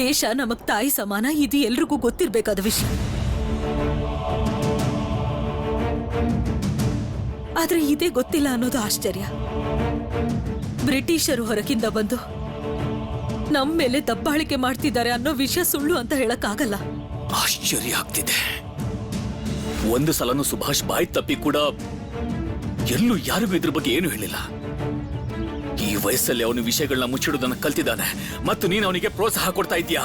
ದೇಶ ನಮಗ್ ತಾಯಿ ಸಮಾನ, ಇದು ಎಲ್ರಿಗೂ ಗೊತ್ತಿರ್ಬೇಕಾದ ವಿಷಯ. ಆದ್ರೆ ಇದೇ ಗೊತ್ತಿಲ್ಲ ಅನ್ನೋದು ಆಶ್ಚರ್ಯ. ಬ್ರಿಟಿಷರು ಹೊರಗಿಂದ ಬಂದು ನಮ್ ಮೇಲೆ ದಬ್ಬಾಳಿಕೆ ಮಾಡ್ತಿದ್ದಾರೆ ಅನ್ನೋ ವಿಷಯ ಸುಳ್ಳು ಅಂತ ಹೇಳಕ್ಕಾಗಲ್ಲ. ಆಶ್ಚರ್ಯ ಆಗ್ತಿದೆ. ಒಂದು ಸಲನು ಸುಭಾಷ್ ಬಾಯಿ ತಪ್ಪಿ ಕೂಡ ಎಲ್ಲೂ ಯಾರಿಗೂ ಇದ್ರ ಬಗ್ಗೆ ಏನು ಹೇಳಿಲ್ಲ. ಈ ವಯಸ್ಸಲ್ಲಿ ಅವನು ವಿಷಯಗಳನ್ನ ಮುಚ್ಚಿಡುವುದನ್ನ ಕಲ್ತಿದ್ದಾನೆ ಮತ್ತು ನೀನು ಅವನಿಗೆ ಪ್ರೋತ್ಸಾಹ ಕೊಡ್ತಾ ಇದ್ಯಾ.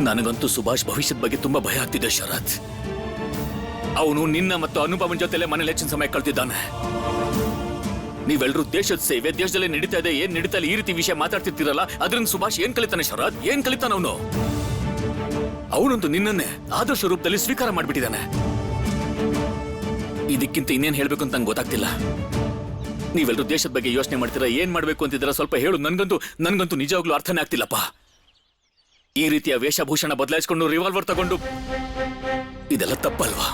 ನನಗಂತೂ ಸುಭಾಷ್ ಭವಿಷ್ಯದ ಬಗ್ಗೆ ತುಂಬಾ ಭಯ ಆಗ್ತಿದೆ ಶರತ್. ಅವನು ನಿನ್ನ ಮತ್ತು ಅನುಪಮನ್ ಜೊತೆಲೆ ಮನೇಲಿ ಹೆಚ್ಚಿನ ಸಮಯ ಕಳ್ತಿದ್ದಾನೆ. ನೀವೆಲ್ಲರೂ ದೇಶದ ಸೇವೆ, ದೇಶದಲ್ಲೇ ನಡೀತಾ ಇದೆ, ಏನ್ ನಡೀತಾ ಇಲ್ಲ, ಈ ರೀತಿ ವಿಷಯ ಮಾತಾಡ್ತಿರ್ತೀರಲ್ಲ, ಅದರಿಂದ ಸುಭಾಷ್ ಏನ್ ಕಲಿತಾನೆ ಶರತ್? ಏನ್ ಕಲಿತಾನ ಅವನು? ಅವನಂತೂ ನಿನ್ನನ್ನೇ ಆದರ್ಶ ರೂಪದಲ್ಲಿ ಸ್ವೀಕಾರ ಮಾಡ್ಬಿಟ್ಟಿದ್ದಾನೆ. ಇದಕ್ಕಿಂತ ಇನ್ನೇನ್ ಹೇಳ್ಬೇಕು ಅಂತ ನಂಗೆ ಗೊತ್ತಾಗ್ತಿಲ್ಲ. ನೀವೆಲ್ಲರೂ ದೇಶದ ಬಗ್ಗೆ ಯೋಚನೆ ಮಾಡ್ತೀರಾ, ಏನ್ ಮಾಡ್ಬೇಕು ಅಂತಿದ್ದೀರಾ ಸ್ವಲ್ಪ ಹೇಳು. ನನ್ಗಂತೂ ನಿಜವಾಗ್ಲೂ ಅರ್ಥನೇ ಆಗ್ತಿಲ್ಲಪ್ಪ. ಈ ರೀತಿಯ ವೇಷಭೂಷಣ ಬದಲಾಯಿಸ್ಕೊಂಡು ರಿವಾಲ್ವರ್ ತಗೊಂಡು ಇದೆಲ್ಲ ತಪ್ಪಲ್ವಾ?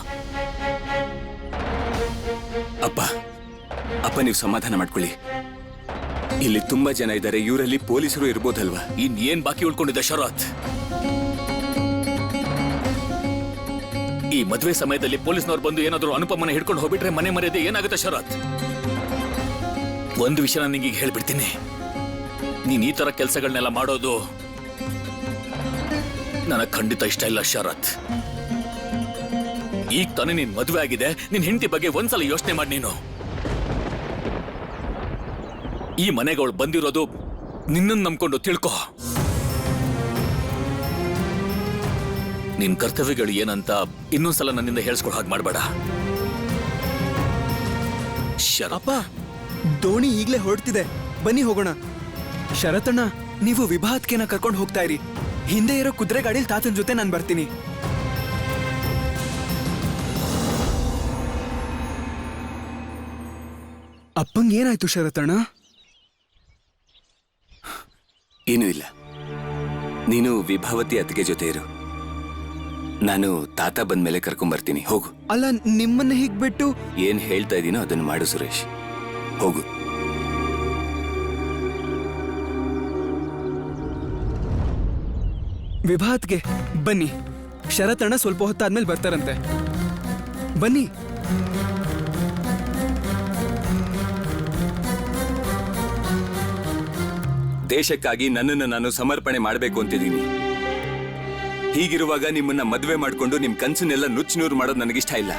ಅಪ್ಪ ನೀವು ಸಮಾಧಾನ ಮಾಡ್ಕೊಳ್ಳಿ. ಇಲ್ಲಿ ತುಂಬಾ ಜನ ಇದ್ದಾರೆ, ಇವರಲ್ಲಿ ಪೊಲೀಸರು ಇರ್ಬೋದಲ್ವಾ? ಇನ್ನೇನ್ ಬಾಕಿ ಉಳ್ಕೊಂಡಿದೆ ಶರತ್? ಈ ಮದುವೆ ಸಮಯದಲ್ಲಿ ಪೊಲೀಸ್ನವ್ರು ಬಂದು ಏನಾದ್ರು ಅನುಪಮನ ಹಿಡ್ಕೊಂಡು ಹೋಗ್ಬಿಟ್ರೆ ಮನೆ ಮರ್ಯಾದೆ ಏನಾಗುತ್ತೆ ಶರತ್? ಒಂದು ವಿಷಯ ನಿಂಗೆ ಹೇಳ್ಬಿಡ್ತೀನಿ, ನೀನ್ ಈ ತರ ಕೆಲಸಗಳನ್ನೆಲ್ಲ ಮಾಡೋದು ನನಗ್ ಖಂಡಿತ ಇಷ್ಟ ಇಲ್ಲ ಶರತ್. ಈಗ ತಾನೇ ನೀನ್ ಮದುವೆ ಆಗಿದೆ, ನಿನ್ ಹೆಂಡತಿ ಬಗ್ಗೆ ಒಂದ್ಸಲ ಯೋಚನೆ ಮಾಡಿ. ನೀನು ಈ ಮನೆಗೆ ಅವಳು ಬಂದಿರೋದು ನಿನ್ನನ್ನು ನಂಬ್ಕೊಂಡು ತಿಳ್ಕೊ. ನಿನ್ ಕರ್ತವ್ಯಗಳು ಏನಂತ ಇನ್ನೊಂದ್ಸಲ ನನ್ನಿಂದ ಹೇಳ್ಸ್ಕೊಳ್ ಹಾಗೆ ಮಾಡಬೇಡ. ಅಪ್ಪ, ದೋಣಿ ಈಗ್ಲೇ ಹೊರಡ್ತಿದೆ, ಬನ್ನಿ ಹೋಗೋಣ. ಶರತಣ್ಣ, ನೀವು ವಿಭಾತ್ಕೆನ ಕರ್ಕೊಂಡು ಹೋಗ್ತಾ ಇರಿ. ಹಿಂದೆ ಇರೋ ಕುದುರೆ ಗಾಡಿಲಿ ತಾತನ ಜೊತೆ ನಾನು ಬರ್ತೀನಿ. ಅಪ್ಪಂಗೆ ಏನಾಯ್ತು ಶರತಣ್ಣ? ಏನೂ ಇಲ್ಲ, ನೀನು ವಿಭಾವತಿ ಅತ್ತಿಗೆ ಜೊತೆ ಇರು. ನಾನು ತಾತ ಬಂದ್ಮೇಲೆ ಕರ್ಕೊಂಡ್ಬರ್ತೀನಿ. ಹೋಗು. ಅಲ್ಲ, ನಿಮ್ಮನ್ನ ಹೀಗ್ ಬಿಟ್ಟು ಏನ್ ಹೇಳ್ತಾ ಇದೀನೋ ಅದನ್ನು ಮಾಡು ಸುರೇಶ್. ಹೋಗು. ವಿಭಾತ್ಗೆ ಬನ್ನಿ. ಶರತಣ್ಣ ಸ್ವಲ್ಪ ಹೊತ್ತಾದ್ಮೇಲೆ ಬರ್ತಾರಂತೆ. ಬನ್ನಿ. ದೇಶಕ್ಕಾಗಿ ನನ್ನನ್ನು ನಾನು ಸಮರ್ಪಣೆ ಮಾಡಬೇಕು ಅಂತಿದ್ದೀನಿ. ಹೀಗಿರುವಾಗ ನಿಮ್ಮನ್ನ ಮದುವೆ ಮಾಡಿಕೊಂಡು ನಿಮ್ ಕನ್ಸನ್ನೆಲ್ಲ ನುಚ್ಚುನೂರು ಮಾಡೋದು ನನಗಿಷ್ಟ ಇಲ್ಲ.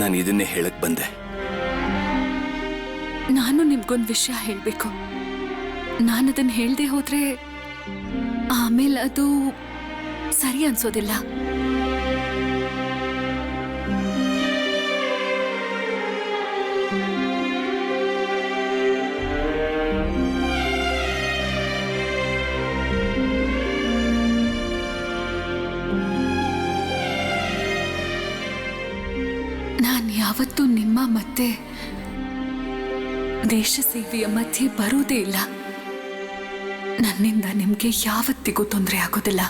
ನಾನು ಇದನ್ನೇ ಹೇಳಕ್ ಬಂದೆ. ನಾನು ನಿಮ್ಗೊಂದು ವಿಷಯ ಹೇಳ್ಬೇಕು. ನಾನದನ್ನ ಹೇಳ್ದೆ ಹೋದ್ರೆ ಆಮೇಲೆ ಅದು ಸರಿ ಅನ್ಸೋದಿಲ್ಲ. ಯಾವತ್ತೂ ನಿಮ್ಮ ಮತ್ತೆ ದೇಶ ಸೇವೆಯ ಮಧ್ಯೆ ಬರುವುದೇ ಇಲ್ಲ. ನನ್ನಿಂದ ನಿಮ್ಗೆ ಯಾವತ್ತಿಗೂ ತೊಂದರೆ ಆಗೋದಿಲ್ಲ.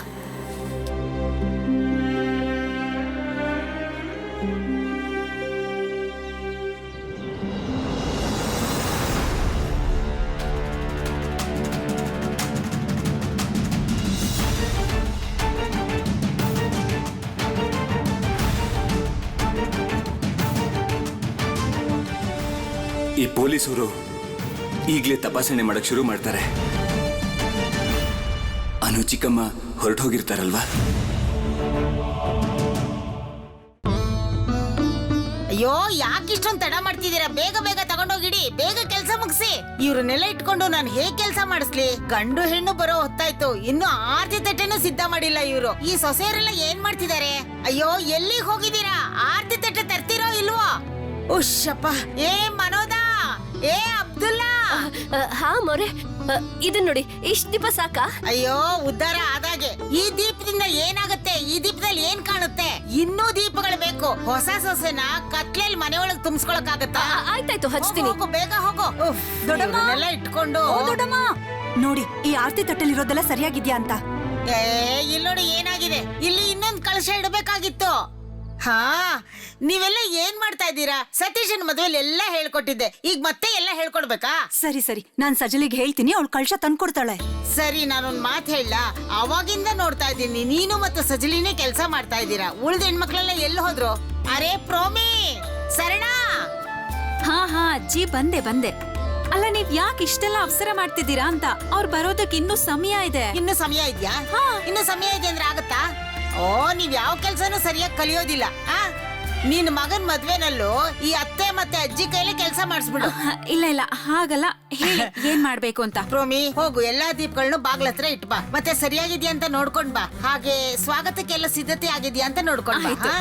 ಈ ಪೊಲೀಸರು ಈಗಲೇ ತಪಾಸಣೆ ಮಾಡಕ್ ಶುರು ಮಾಡ್ತಾರೆ. ಅನು ಚಿಕ್ಕಮ್ಮ ಹೊರಟು ಹೋಗಿರ್ತಾರಲ್ವಾ? ಅಯ್ಯೋ ಯಾಕೆ ಇಷ್ಟೊಂದು ತಡ ಮಾಡ್ತಿದ್ದೀರಾ? ಬೇಗ ಬೇಗ ತಗೊಂಡೋಗಿಡಿ, ಬೇಗ ಕೆಲಸ ಮುಗಿಸಿ. ಇವ್ರನ್ನೆಲ್ಲ ಇಟ್ಕೊಂಡು ನಾನು ಹೇಗ್ ಕೆಲಸ ಮಾಡಿಸ್ಲಿ? ಗಂಡು ಹೆಣ್ಣು ಬರೋ ಹೊತ್ತಾಯ್ತು, ಇನ್ನು ಆರತಿ ತಟ್ಟೆನೂ ಸಿದ್ಧ ಮಾಡಿಲ್ಲ ಇವ್ರು. ಈ ಸೊಸೆಯರೆಲ್ಲ ಏನ್ ಮಾಡ್ತಿದ್ದಾರೆ? ಅಯ್ಯೋ ಎಲ್ಲಿಗೆ ಹೋಗಿದ್ದೀರಾ? ಆರತಿ ತಟ್ಟೆ ತರ್ತಿರೋ ಇಲ್ವೋ? ಉಶ್ಶಪ್ಪ. ಏ ಮನೋದ, ಏ ಅಬ್ದುಲ್ಲಾ. ಹಾ ಮೊರೆ, ಇದನ್ ನೋಡಿ, ಇಷ್ಟ ದೀಪ ಸಾಕಾ? ಅಯ್ಯೋ ಉದ್ಧಾರ ಆದಾಗೆ. ಈ ದೀಪದಿಂದ ಏನಾಗುತ್ತೆ? ಈ ದೀಪದಲ್ಲಿ ಏನ್ ಕಾಣುತ್ತೆ? ಇನ್ನೂ ದೀಪಗಳು ಬೇಕು. ಹೊಸ ಸೊಸೆನ ಕತ್ಲೆಲ್ ಮನೆ ಒಳಗ್ ತುಂಬಿಸ್ಕೊಳಕ್ಕಾಗತ್ತಾ? ಆಯ್ತಾಯ್ತು, ಹಚ್ತೀನಿ. ಹೋಗು, ಬೇಗ ಹೋಗು. ದೊಡ್ಡಮ್ಮ ಇಟ್ಕೊಂಡು ದೊಡ್ಡಮ್ಮ ನೋಡಿ, ಈ ಆರತಿ ತಟ್ಟೆಲಿರೋದೆಲ್ಲ ಸರಿಯಾಗಿದ್ಯಾ ಅಂತ. ಇಲ್ಲಿ ನೋಡಿ ಏನಾಗಿದೆ. ಇಲ್ಲಿ ಇನ್ನೊಂದ್ ಕಳಶ ಇಡಬೇಕಾಗಿತ್ತು. ಹಾ, ನೀವೆಲ್ಲ ಏನ್ ಮಾಡ್ತಾ ಇದ್ದೀರಾ? ಸತೀಶನ್ ಮದುವೆಲಿ ಎಲ್ಲ ಹೇಳ್ಕೊಟ್ಟಿದ್ದೆ, ಈಗ ಮತ್ತೆ ಎಲ್ಲ ಹೇಳ್ಕೊಡ್ಬೇಕಾ? ಸರಿ ಸರಿ, ನಾನ್ ಸಜಲಿಗೆ ಹೇಳ್ತೀನಿ, ಅವಳು ಕಳಶ ತಂದ್ಕೊಡ್ತಾಳೆ. ಸರಿ, ನಾನೊಂದ್ ಮಾತ್ ಹೇಳ. ಅವಾಗಿಂದ ನೋಡ್ತಾ ಇದ್ದೀನಿ ನೀನು ಮತ್ತು ಸಜಲಿನೇ ಕೆಲಸ ಮಾಡ್ತಾ ಇದ್ದೀರಾ. ಉಳ್ದ ಹೆಣ್ಮಕ್ಳೆಲ್ಲ ಎಲ್ಲಿ ಹೋದ್ರು? ಅರೆ ಪ್ರೋಮಿ, ಸರಣ. ಹಾ ಹಾ ಅಜ್ಜಿ, ಬಂದೆ ಬಂದೆ. ಅಲ್ಲ, ನೀವ್ ಯಾಕೆ ಇಷ್ಟೆಲ್ಲ ಅವಸರ ಮಾಡ್ತಿದ್ದೀರಾ ಅಂತ. ಅವ್ರು ಬರೋದಕ್ಕೆ ಇನ್ನೂ ಸಮಯ ಇದೆ. ಇನ್ನು ಸಮಯ ಇದ್ಯಾ? ಇನ್ನು ಸಮಯ ಇದೆ ಅಂದ್ರೆ ಆಗತ್ತಾ? ಓ, ನೀವ್ ಯಾವ ಕೆಲ್ಸನೂ ಸರಿಯಾಗಿ ಕಲಿಯೋದಿಲ್ಲ. ನಿನ್ ಮಗನ್ ಮದ್ವೆನಲ್ಲೂ ಈ ಅತ್ತೆ ಮತ್ತೆ ಅಜ್ಜಿ ಕೈಲಿ ಕೆಲಸ ಮಾಡಿಸ್ಬಿಡು. ಇಲ್ಲ ಇಲ್ಲ, ಹಾಗಲ್ಲ. ಹೇಳಿ, ಏನ್ ಮಾಡ್ಬೇಕು ಅಂತ. ಪ್ರೋಮಿ, ಹೋಗು, ಎಲ್ಲಾ ದೀಪಗಳನ್ನು ಬಾಗ್ಲ ಹತ್ರ ಇಟ್ ಬಾ. ಮತ್ತೆ ಸರಿಯಾಗಿದ್ಯಾ ಅಂತ ನೋಡ್ಕೊಂಡ್ ಬಾ. ಹಾಗೆ ಸ್ವಾಗತಕ್ಕೆಲ್ಲ ಸಿದ್ಧತೆ ಆಗಿದ್ಯಾ ಅಂತ ನೋಡ್ಕೊಂಡ್ ಬಾ.